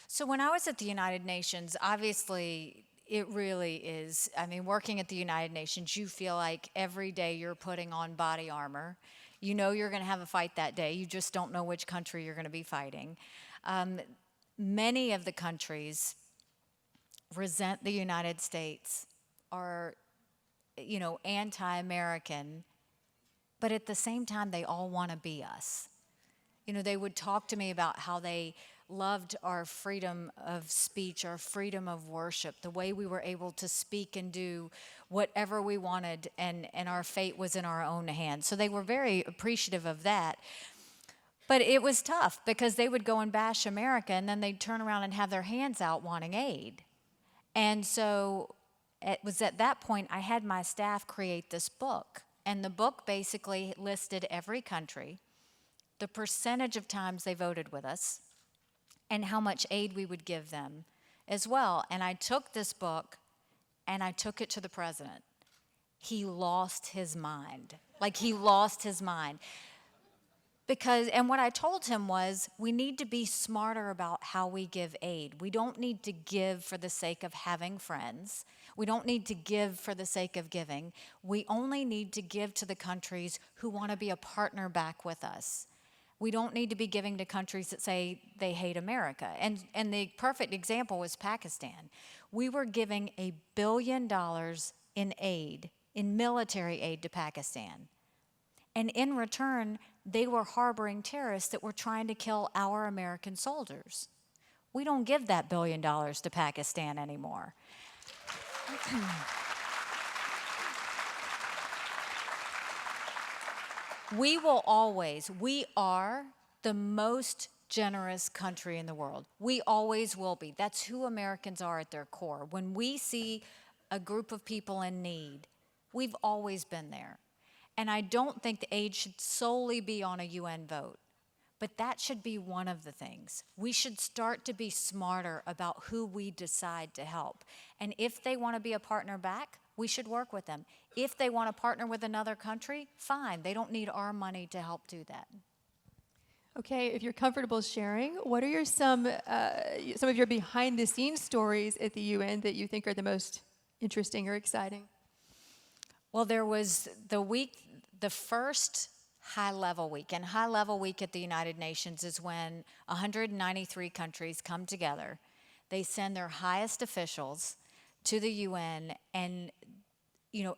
So when I was at the United Nations, obviously it really is, I mean, working at the United Nations, you feel like every day you're putting on body armor. You know you're going to have a fight that day. You just don't know which country you're going to be fighting. Many of the countries resent the United States, are, anti-American, but at the same time, they all want to be us. They would talk to me about how they loved our freedom of speech, our freedom of worship, the way we were able to speak and do whatever we wanted, and our fate was in our own hands. So they were very appreciative of that. But it was tough because they would go and bash America, and then they'd turn around and have their hands out wanting aid. And so it was at that point I had my staff create this book. And the book basically listed every country, the percentage of times they voted with us, and how much aid we would give them as well. And I took this book and I took it to the president. He lost his mind. Like, he lost his mind. And what I told him was, we need to be smarter about how we give aid. We don't need to give for the sake of having friends. We don't need to give for the sake of giving. We only need to give to the countries who want to be a partner back with us. We don't need to be giving to countries that say they hate America. And the perfect example was Pakistan. We were giving $1 billion in aid, in military aid to Pakistan. And in return, they were harboring terrorists that were trying to kill our American soldiers. We don't give that $1 billion to Pakistan anymore. We are the most generous country in the world. We always will be. That's who Americans are at their core. When we see a group of people in need, we've always been there. And I don't think the aid should solely be on a UN vote, but that should be one of the things. We should start to be smarter about who we decide to help. And if they want to be a partner back, we should work with them. If they want to partner with another country, fine. They don't need our money to help do that. Okay, if you're comfortable sharing, what are some of your behind-the-scenes stories at the UN that you think are the most interesting or exciting? Well, there was the first high-level week, and high-level week at the United Nations is when 193 countries come together. They send their highest officials, to the UN, and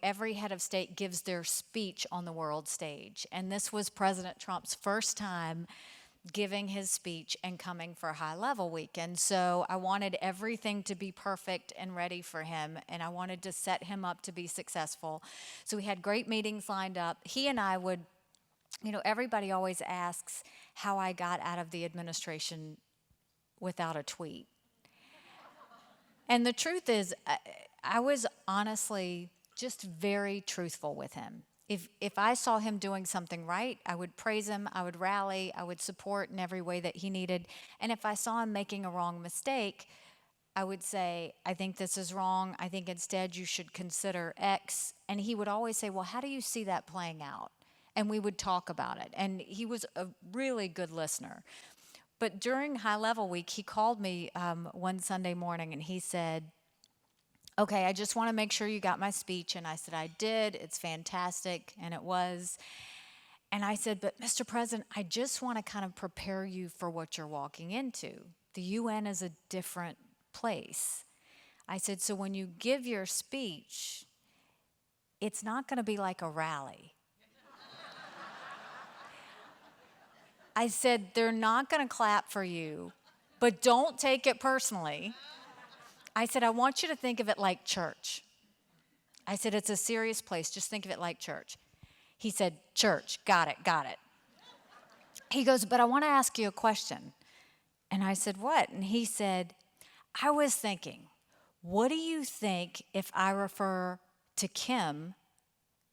every head of state gives their speech on the world stage. And this was President Trump's first time giving his speech and coming for High Level Week. And so I wanted everything to be perfect and ready for him, and I wanted to set him up to be successful. So we had great meetings lined up. He and I would, everybody always asks how I got out of the administration without a tweet. And the truth is, I was honestly just very truthful with him. If I saw him doing something right, I would praise him, I would rally, I would support in every way that he needed. And if I saw him making a wrong mistake, I would say, I think this is wrong. I think instead you should consider X. And he would always say, well, how do you see that playing out? And we would talk about it. And he was a really good listener. But during High Level Week, he called me one Sunday morning and he said, okay, I just want to make sure you got my speech. And I said, I did. It's fantastic. And it was. And I said, but Mr. President, I just want to kind of prepare you for what you're walking into. The UN is a different place. I said, so when you give your speech, it's not going to be like a rally. I said, they're not going to clap for you, but don't take it personally. I said, I want you to think of it like church. I said, it's a serious place. Just think of it like church. He said, church, got it. He goes, but I want to ask you a question. And I said, what? And he said, I was thinking, what do you think if I refer to Kim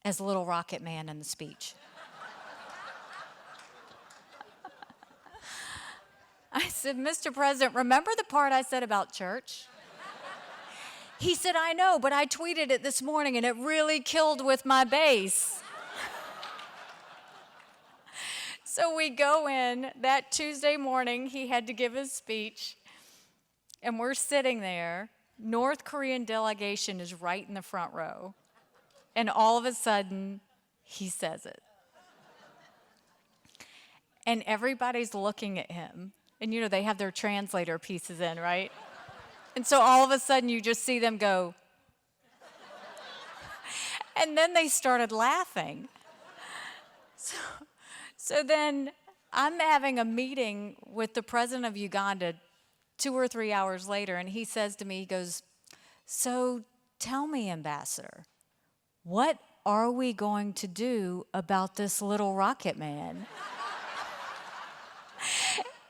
as Little Rocket Man in the speech? I said, Mr. President, remember the part I said about church? He said, I know, but I tweeted it this morning and it really killed with my base. So we go in that Tuesday morning, he had to give his speech, and we're sitting there. North Korean delegation is right in the front row, and all of a sudden, he says it. And everybody's looking at him, and they have their translator pieces in, right? And so all of a sudden, you just see them go. And then they started laughing. So then I'm having a meeting with the president of Uganda 2 or 3 hours later, and he says to me, he goes, so tell me, Ambassador, what are we going to do about this little rocket man?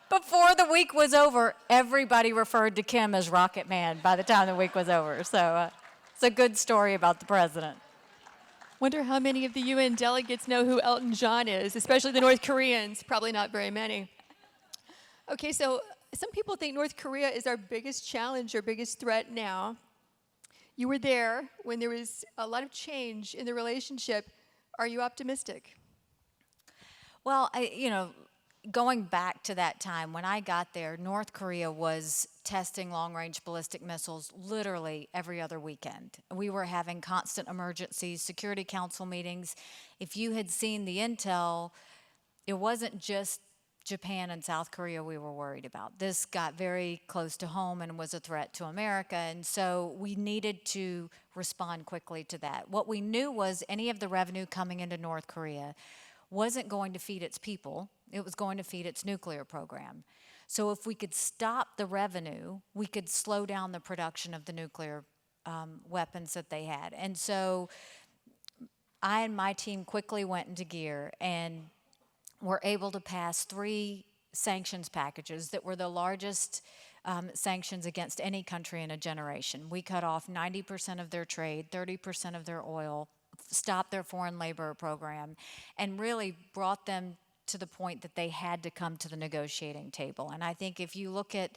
Before the week was over, everybody referred to Kim as Rocket Man by the time the week was over. So it's a good story about the president. Wonder how many of the UN delegates know who Elton John is, especially the North Koreans. Probably not very many. Okay, so some people think North Korea is our biggest challenge, our biggest threat now. You were there when there was a lot of change in the relationship. Are you optimistic? Well, going back to that time, when I got there, North Korea was testing long-range ballistic missiles literally every other weekend. We were having constant emergencies, Security Council meetings. If you had seen the intel, it wasn't just Japan and South Korea we were worried about. This got very close to home and was a threat to America, and so we needed to respond quickly to that. What we knew was any of the revenue coming into North Korea wasn't going to feed its people. It was going to feed its nuclear program. So if we could stop the revenue, we could slow down the production of the nuclear weapons that they had. And so I and my team quickly went into gear and were able to pass 3 sanctions packages that were the largest sanctions against any country in a generation. We cut off 90% of their trade, 30% of their oil, stopped their foreign labor program, and really brought them to the point that they had to come to the negotiating table. And I think if you look at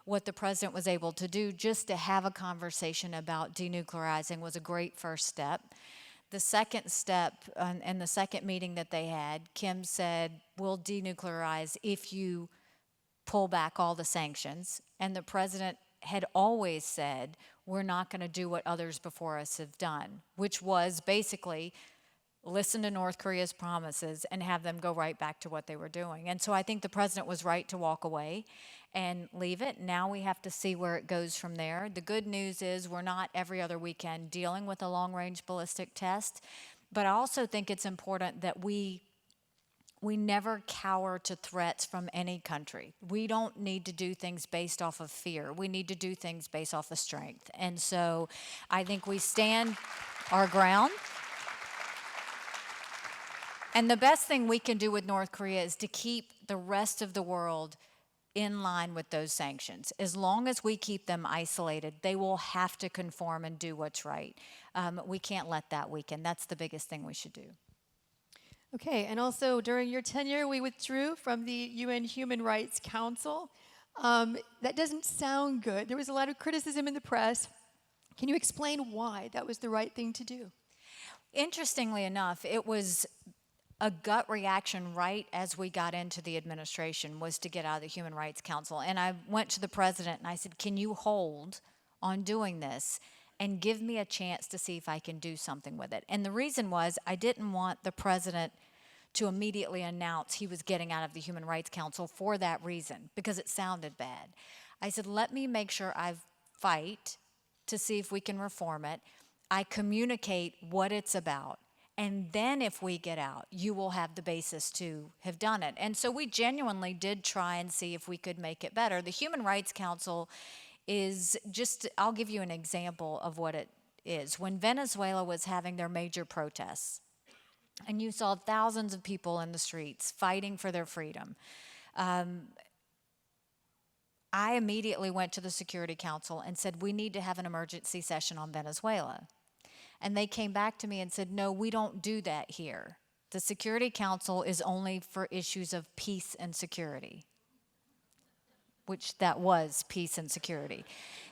what the president was able to do, just to have a conversation about denuclearizing was a great first step. The second step, and the second meeting that they had, Kim said, we'll denuclearize if you pull back all the sanctions. And the president had always said, we're not going to do what others before us have done, which was basically listen to North Korea's promises, and have them go right back to what they were doing. And so I think the president was right to walk away and leave it. Now we have to see where it goes from there. The good news is we're not every other weekend dealing with a long-range ballistic test, but I also think it's important that we never cower to threats from any country. We don't need to do things based off of fear. We need to do things based off of strength. And so I think we stand our ground. And the best thing we can do with North Korea is to keep the rest of the world in line with those sanctions. As long as we keep them isolated, they will have to conform and do what's right. We can't let that weaken. That's the biggest thing we should do. Okay, and also during your tenure, we withdrew from the UN Human Rights Council. That doesn't sound good. There was a lot of criticism in the press. Can you explain why that was the right thing to do? Interestingly enough, it was a gut reaction right as we got into the administration was to get out of the Human Rights Council. And I went to the president and I said, can you hold on doing this and give me a chance to see if I can do something with it? And the reason was I didn't want the president to immediately announce he was getting out of the Human Rights Council for that reason, because it sounded bad. I said, let me make sure I fight to see if we can reform it. I communicate what it's about. And then if we get out, you will have the basis to have done it. And so we genuinely did try and see if we could make it better. The Human Rights Council is just, I'll give you an example of what it is. When Venezuela was having their major protests, and you saw thousands of people in the streets fighting for their freedom, I immediately went to the Security Council and said, we need to have an emergency session on Venezuela. And they came back to me and said, no, we don't do that here. The Security Council is only for issues of peace and security, which that was peace and security.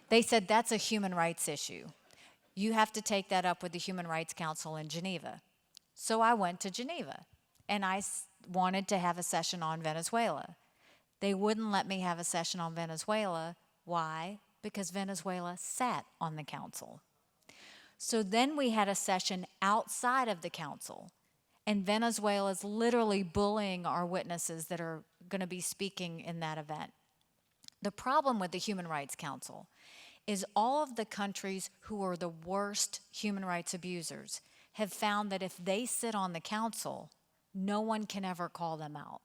They said, that's a human rights issue. You have to take that up with the Human Rights Council in Geneva. So I went to Geneva, and I wanted to have a session on Venezuela. They wouldn't let me have a session on Venezuela. Why? Because Venezuela sat on the council. So then we had a session outside of the council, and Venezuela is literally bullying our witnesses that are going to be speaking in that event. The problem with the Human Rights Council is all of the countries who are the worst human rights abusers have found that if they sit on the council, no one can ever call them out.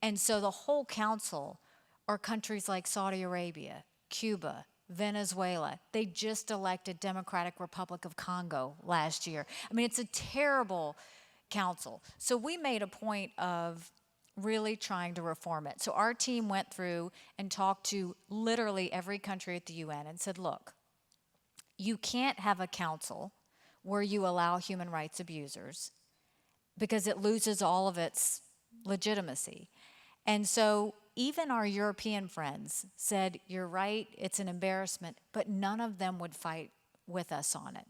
And so the whole council are countries like Saudi Arabia, Cuba, Venezuela. They just elected Democratic Republic of Congo last year. I mean, it's a terrible council. So we made a point of really trying to reform it. So our team went through and talked to literally every country at the UN and said, look, you can't have a council where you allow human rights abusers because it loses all of its legitimacy. And so even our European friends said, you're right, it's an embarrassment, but none of them would fight with us on it.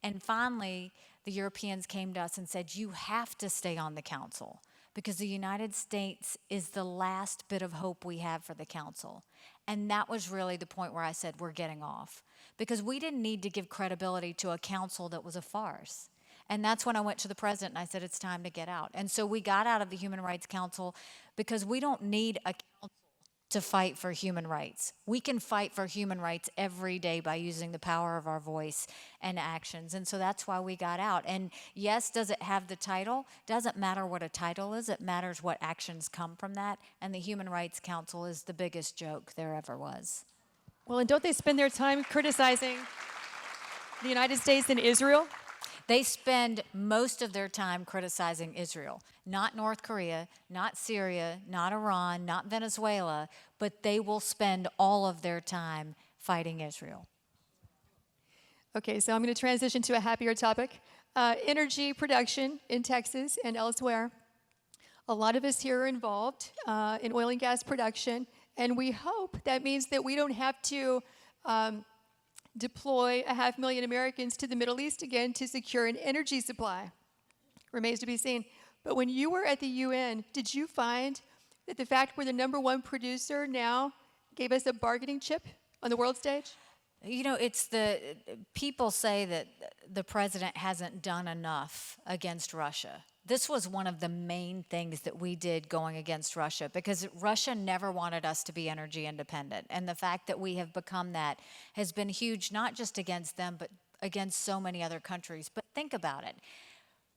And finally, the Europeans came to us and said, you have to stay on the council because the United States is the last bit of hope we have for the council. And that was really the point where I said, we're getting off, because we didn't need to give credibility to a council that was a farce. And that's when I went to the president and I said, it's time to get out. And so we got out of the Human Rights Council because we don't need a council to fight for human rights. We can fight for human rights every day by using the power of our voice and actions. And so that's why we got out. And yes, does it have the title? Doesn't matter what a title is. It matters what actions come from that. And the Human Rights Council is the biggest joke there ever was. Well, and don't they spend their time criticizing the United States and Israel? They spend most of their time criticizing Israel, not North Korea, not Syria, not Iran, not Venezuela, but they will spend all of their time fighting Israel. Okay, so I'm going to transition to a happier topic. Energy production in Texas and elsewhere. A lot of us here are involved in oil and gas production, and we hope that means that we don't have to deploy 500,000 Americans to the Middle East again to secure an energy supply. Remains to be seen. But when you were at the UN, did you find that the fact we're the #1 producer now gave us a bargaining chip on the world stage? You know, people say that the president hasn't done enough against Russia. This was one of the main things that we did going against Russia, because Russia never wanted us to be energy independent. And the fact that we have become that has been huge, not just against them, but against so many other countries. But think about it.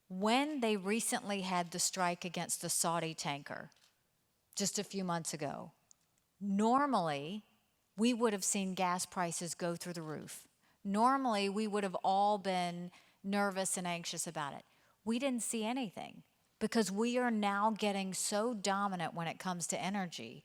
When they recently had the strike against the Saudi tanker just a few months ago, normally we would have seen gas prices go through the roof. Normally we would have all been nervous and anxious about it. We didn't see anything, because we are now getting so dominant when it comes to energy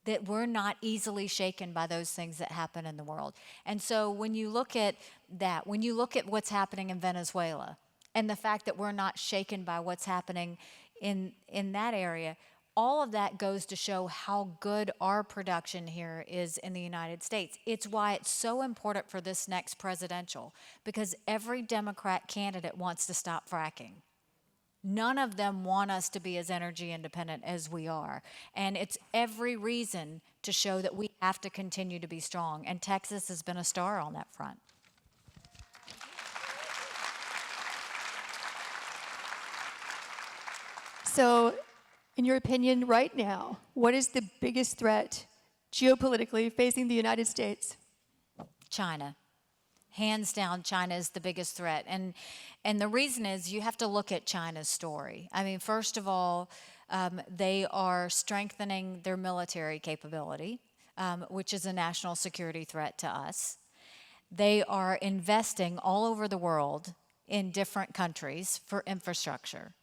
that we're not easily shaken by those things that happen in the world. And so when you look at that, when you look at what's happening in Venezuela, and the fact that we're not shaken by what's happening in that area, all of that goes to show how good our production here is in the United States. It's why it's so important for this next presidential, because every Democrat candidate wants to stop fracking. None of them want us to be as energy independent as we are. And it's every reason to show that we have to continue to be strong. And Texas has been a star on that front. So, in your opinion, right now, what is the biggest threat geopolitically facing the United States? China. Hands down, China is the biggest threat. And the reason is you have to look at China's story. I mean, first of all, they are strengthening their military capability, which is a national security threat to us. They are investing all over the world in different countries for infrastructure.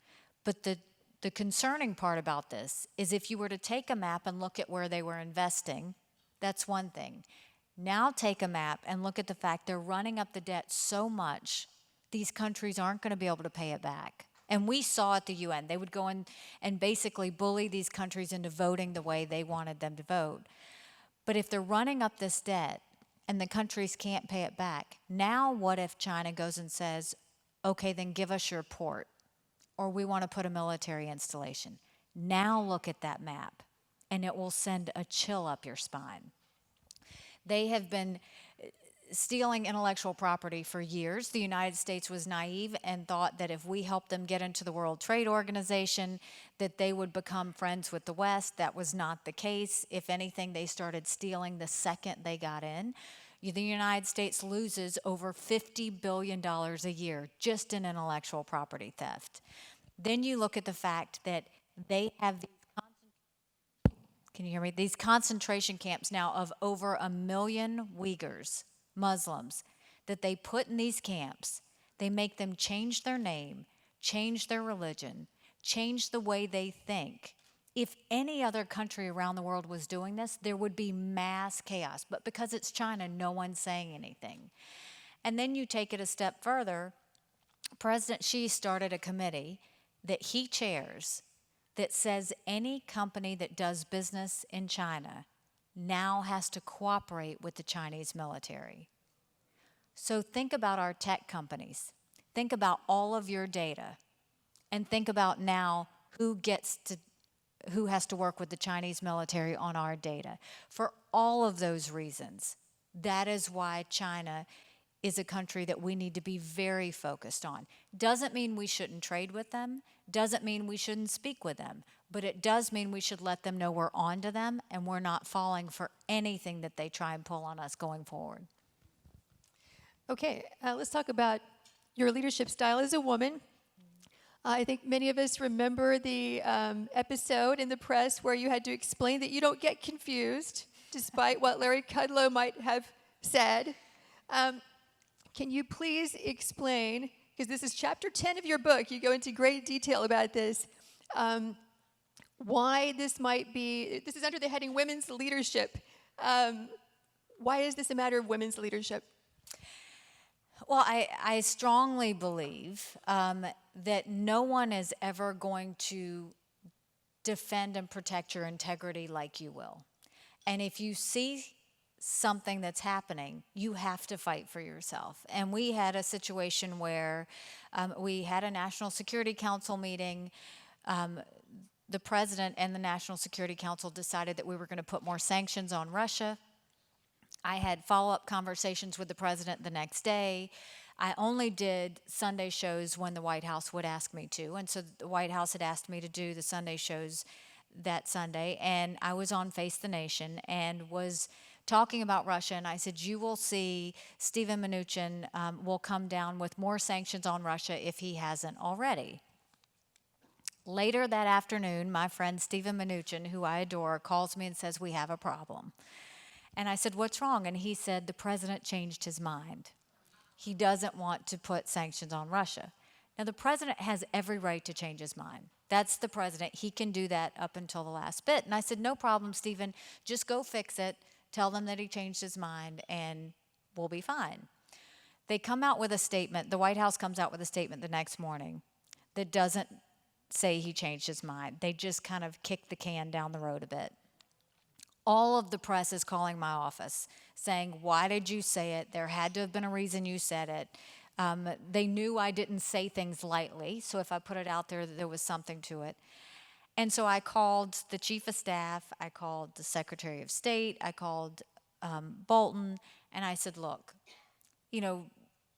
But the concerning part about this is if you were to take a map and look at where they were investing, that's one thing. Now take a map and look at the fact they're running up the debt so much, these countries aren't going to be able to pay it back. And we saw at the UN, they would go in and basically bully these countries into voting the way they wanted them to vote. But if they're running up this debt and the countries can't pay it back, now what if China goes and says, okay, then give us your port, or we want to put a military installation? Now look at that map, and it will send a chill up your spine. They have been stealing intellectual property for years. The United States was naive and thought that if we helped them get into the World Trade Organization, that they would become friends with the West. That was not the case. If anything, they started stealing the second they got in. The United States loses over $50 billion a year just in intellectual property theft. Then you look at the fact that they have these concentration camps now of over 1 million Uyghurs, Muslims, that they put in these camps. They make them change their name, change their religion, change the way they think. If any other country around the world was doing this, there would be mass chaos. But because it's China, no one's saying anything. And then you take it a step further. President Xi started a committee that he chairs that says any company that does business in China now has to cooperate with the Chinese military. So think about our tech companies. Think about all of your data. And think about now who has to work with the Chinese military on our data. For all of those reasons, that is why China is a country that we need to be very focused on. Doesn't mean we shouldn't trade with them, doesn't mean we shouldn't speak with them, but it does mean we should let them know we're on to them and we're not falling for anything that they try and pull on us going forward. Okay, let's talk about your leadership style as a woman. I think many of us remember the episode in the press where you had to explain that you don't get confused, despite what Larry Kudlow might have said. Can you please explain, because this is chapter 10 of your book, you go into great detail about this, why this might be, this is under the heading Women's Leadership. Why is this a matter of women's leadership? Well, I strongly believe that no one is ever going to defend and protect your integrity like you will. And if you see something that's happening, you have to fight for yourself. And we had a situation where we had a National Security Council meeting. The president and the National Security Council decided that we were going to put more sanctions on Russia. I had follow-up conversations with the president the next day. I only did Sunday shows when the White House would ask me to, and so the White House had asked me to do the Sunday shows that Sunday, and I was on Face the Nation and was talking about Russia, and I said, you will see Steven Mnuchin will come down with more sanctions on Russia if he hasn't already. Later that afternoon, my friend Steven Mnuchin, who I adore, calls me and says, we have a problem. And I said, what's wrong? And he said, the president changed his mind. He doesn't want to put sanctions on Russia. Now, the president has every right to change his mind. That's the president. He can do that up until the last bit. And I said, no problem, Stephen. Just go fix it. Tell them that he changed his mind, and we'll be fine. They come out with a statement. The White House comes out with a statement the next morning that doesn't say he changed his mind. They just kind of kick the can down the road a bit. All of the press is calling my office, saying, why did you say it? There had to have been a reason you said it. They knew I didn't say things lightly, so if I put it out there, there was something to it. And so I called the chief of staff, I called the Secretary of State, I called Bolton, and I said, look, you know,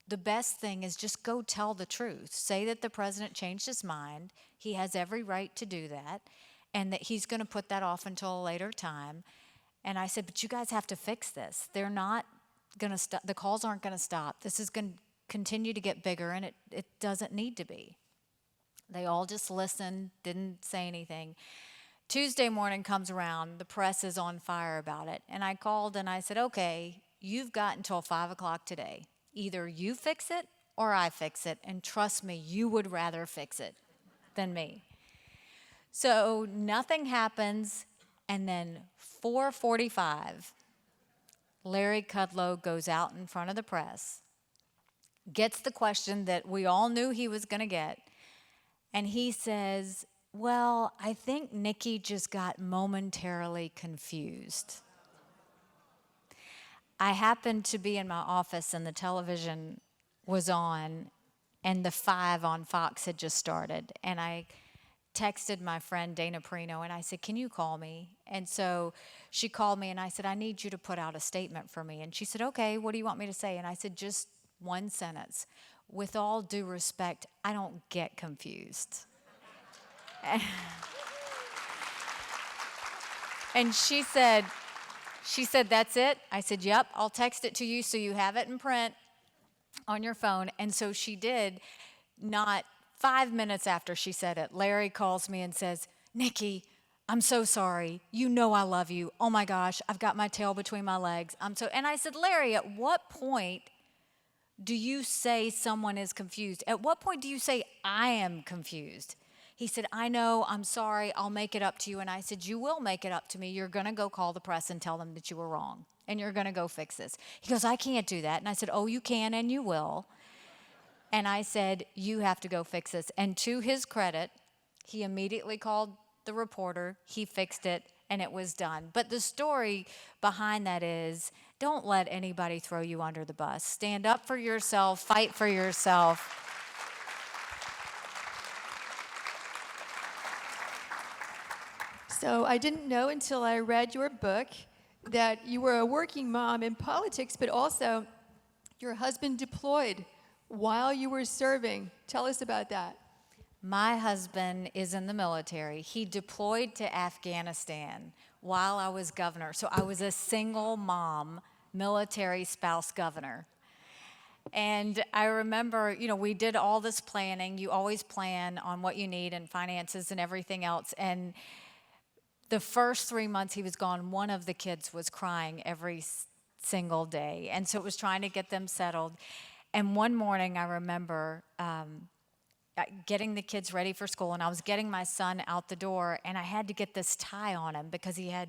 the best thing is just go tell the truth. Say that the president changed his mind. He has every right to do that, and that he's going to put that off until a later time. And I said, but you guys have to fix this. They're not going to stop. The calls aren't going to stop. This is going to continue to get bigger, and it doesn't need to be. They all just listened, didn't say anything. Tuesday morning comes around. The press is on fire about it. And I called and I said, okay, you've got until 5 o'clock today. Either you fix it or I fix it. And trust me, you would rather fix it than me. So nothing happens, and then 4:45, Larry Kudlow goes out in front of the press, gets the question that we all knew he was going to get, and he says, well, I think Nikki just got momentarily confused. I happened to be in my office, and the television was on, and the 5 on Fox had just started, and I texted my friend Dana Perino, and I said, can you call me? And so she called me, and I said, I need you to put out a statement for me. And she said, okay, what do you want me to say? And I said, just one sentence. With all due respect, I don't get confused. And she said, that's it? I said, yep, I'll text it to you so you have it in print on your phone. And so she did. Not 5 minutes after she said it, Larry calls me and says, Nikki, I'm so sorry. You know I love you. Oh my gosh, I've got my tail between my legs. And I said, Larry, at what point do you say someone is confused? At what point do you say I am confused? He said, I know, I'm sorry, I'll make it up to you. And I said, you will make it up to me. You're going to go call the press and tell them that you were wrong, and you're going to go fix this. He goes, I can't do that. And I said, oh, you can and you will. And I said, you have to go fix this. And to his credit, he immediately called the reporter, he fixed it, and it was done. But the story behind that is, don't let anybody throw you under the bus. Stand up for yourself, fight for yourself. So I didn't know until I read your book that you were a working mom in politics, but also your husband deployed while you were serving. Tell us about that. My husband is in the military. He deployed to Afghanistan while I was governor. So I was a single mom, military spouse governor. And I remember, you know, we did all this planning. You always plan on what you need and finances and everything else. And the first 3 months he was gone, one of the kids was crying every single day. And so it was trying to get them settled. And one morning I remember getting the kids ready for school, and I was getting my son out the door, and I had to get this tie on him because he had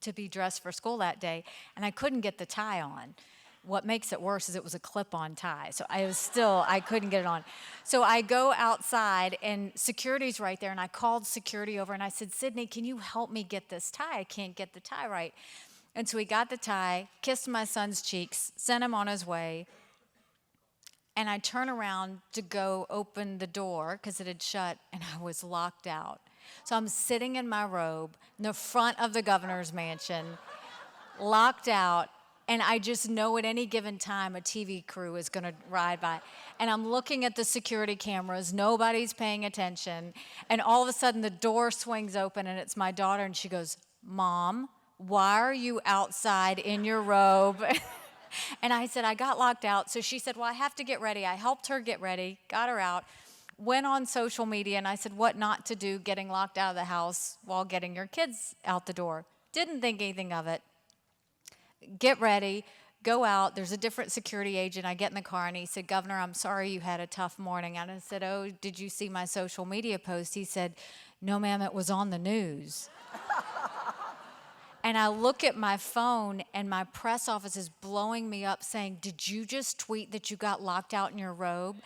to be dressed for school that day, and I couldn't get the tie on. What makes it worse is it was a clip-on tie, so I couldn't get it on. So I go outside, and security's right there, and I called security over, and I said, Sydney, can you help me get this tie? I can't get the tie right. And so he got the tie, kissed my son's cheeks, sent him on his way, and I turn around to go open the door because it had shut, and I was locked out. So I'm sitting in my robe in the front of the governor's mansion, locked out, And I just know at any given time a TV crew is going to ride by. And I'm looking at the security cameras, nobody's paying attention. And all of a sudden the door swings open and it's my daughter and she goes, "Mom, why are you outside in your robe?" And I said, "I got locked out." So she said, "Well, I have to get ready." I helped her get ready, got her out, went on social media, and I said, "What not to do getting locked out of the house while getting your kids out the door?" Didn't think anything of it. Get ready, go out. There's a different security agent. I get in the car and he said, "Governor, I'm sorry you had a tough morning." And I said, "Oh, did you see my social media post?" He said, "No, ma'am, it was on the news." And I look at my phone and my press office is blowing me up saying, "Did you just tweet that you got locked out in your robe?"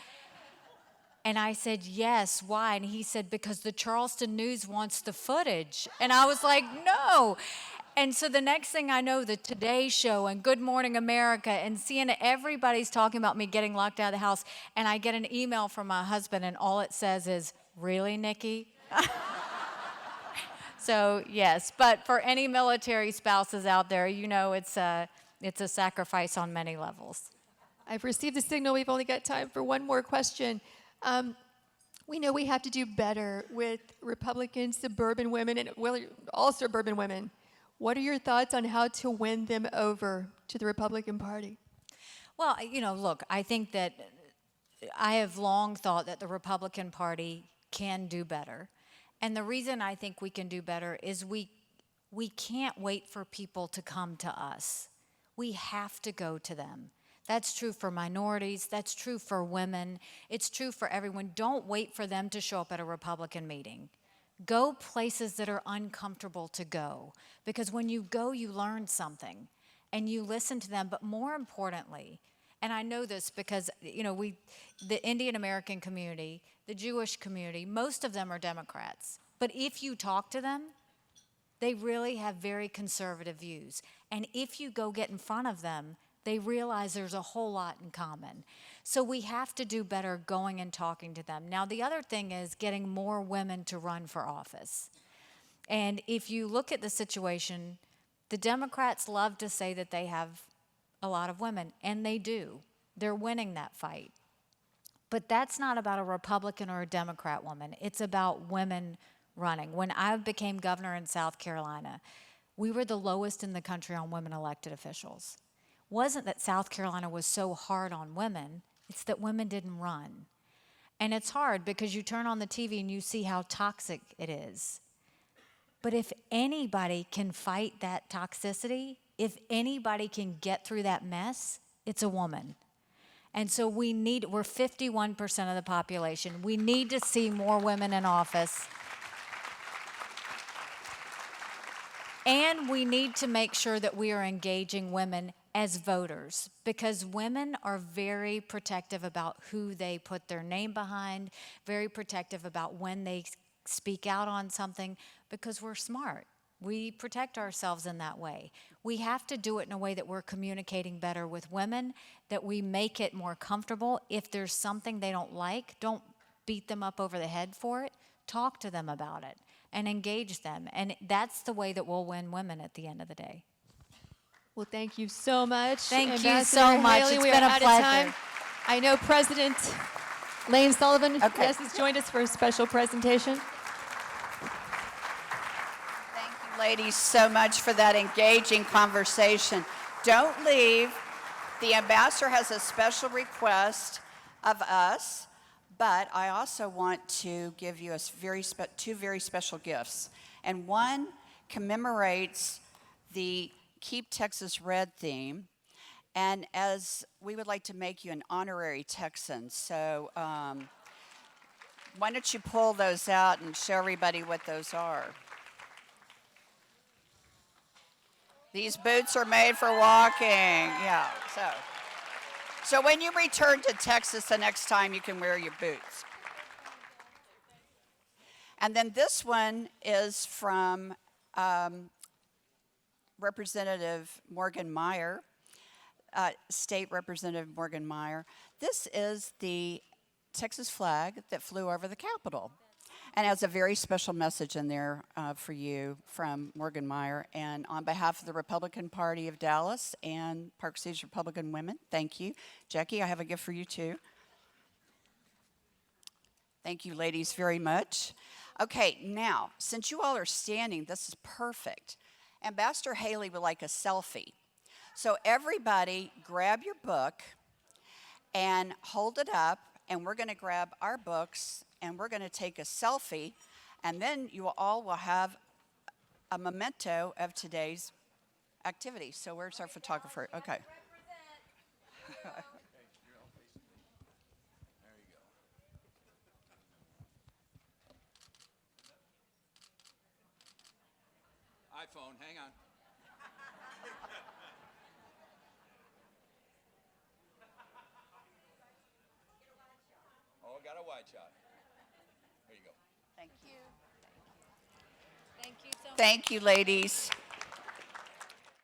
And I said, "Yes, why?" And he said, "Because the Charleston News wants the footage." And I was like, "No." And so the next thing I know, the Today Show and Good Morning America and CNN, everybody's talking about me getting locked out of the house. And I get an email from my husband, and all it says is, "Really, Nikki?" So, yes. But for any military spouses out there, you know it's a sacrifice on many levels. I've received the signal. We've only got time for one more question. We know we have to do better with Republican suburban women and all suburban women. What are your thoughts on how to win them over to the Republican Party? Well, look, I think that I have long thought that the Republican Party can do better. And the reason I think we can do better is we can't wait for people to come to us. We have to go to them. That's true for minorities. That's true for women. It's true for everyone. Don't wait for them to show up at a Republican meeting. Go places that are uncomfortable to go, because when you go, you learn something and you listen to them. But more importantly, and I know this because, the Indian American community, the Jewish community, most of them are Democrats. But if you talk to them, they really have very conservative views. And if you go get in front of them, they realize there's a whole lot in common. So we have to do better going and talking to them. Now, the other thing is getting more women to run for office. And if you look at the situation, the Democrats love to say that they have a lot of women, and they do. They're winning that fight. But that's not about a Republican or a Democrat woman. It's about women running. When I became governor in South Carolina, we were the lowest in the country on women elected officials. Wasn't that South Carolina was so hard on women, it's that women didn't run. And it's hard because you turn on the TV and you see how toxic it is. But if anybody can fight that toxicity, if anybody can get through that mess, it's a woman. And so we're 51% of the population. We need to see more women in office. And we need to make sure that we are engaging women as voters, because women are very protective about who they put their name behind, very protective about when they speak out on something, because we're smart. We protect ourselves in that way. We have to do it in a way that we're communicating better with women, that we make it more comfortable. If there's something they don't like, don't beat them up over the head for it. Talk to them about it and engage them. And that's the way that we'll win women at the end of the day. Well, thank you so much. Thank Ambassador you so much. Haley, It's we been are a out pleasure. of time. I know President Lane Sullivan has joined us for a special presentation. Thank you, ladies, so much for that engaging conversation. Don't leave. The ambassador has a special request of us, but I also want to give you two very special gifts. And one commemorates the Keep Texas Red theme, and as we would like to make you an honorary Texan, so why don't you pull those out and show everybody what those are. These boots are made for walking, yeah, so when you return to Texas the next time, you can wear your boots. And then this one is from Representative Morgan Meyer, State Representative Morgan Meyer. This is the Texas flag that flew over the Capitol. and has a very special message in there for you from Morgan Meyer. And on behalf of the Republican Party of Dallas and Park City's Republican Women, thank you. Jackie, I have a gift for you too. Thank you, ladies, very much. Okay, now, since you all are standing, this is perfect. Ambassador Haley would like a selfie. So everybody grab your book and hold it up, and we're going to grab our books, and we're going to take a selfie, and then you all will have a memento of today's activity. So where's our photographer? Okay. iPhone, hang on. Oh, I got a wide shot. There you go. Thank you. Thank you so much. Thank you, ladies.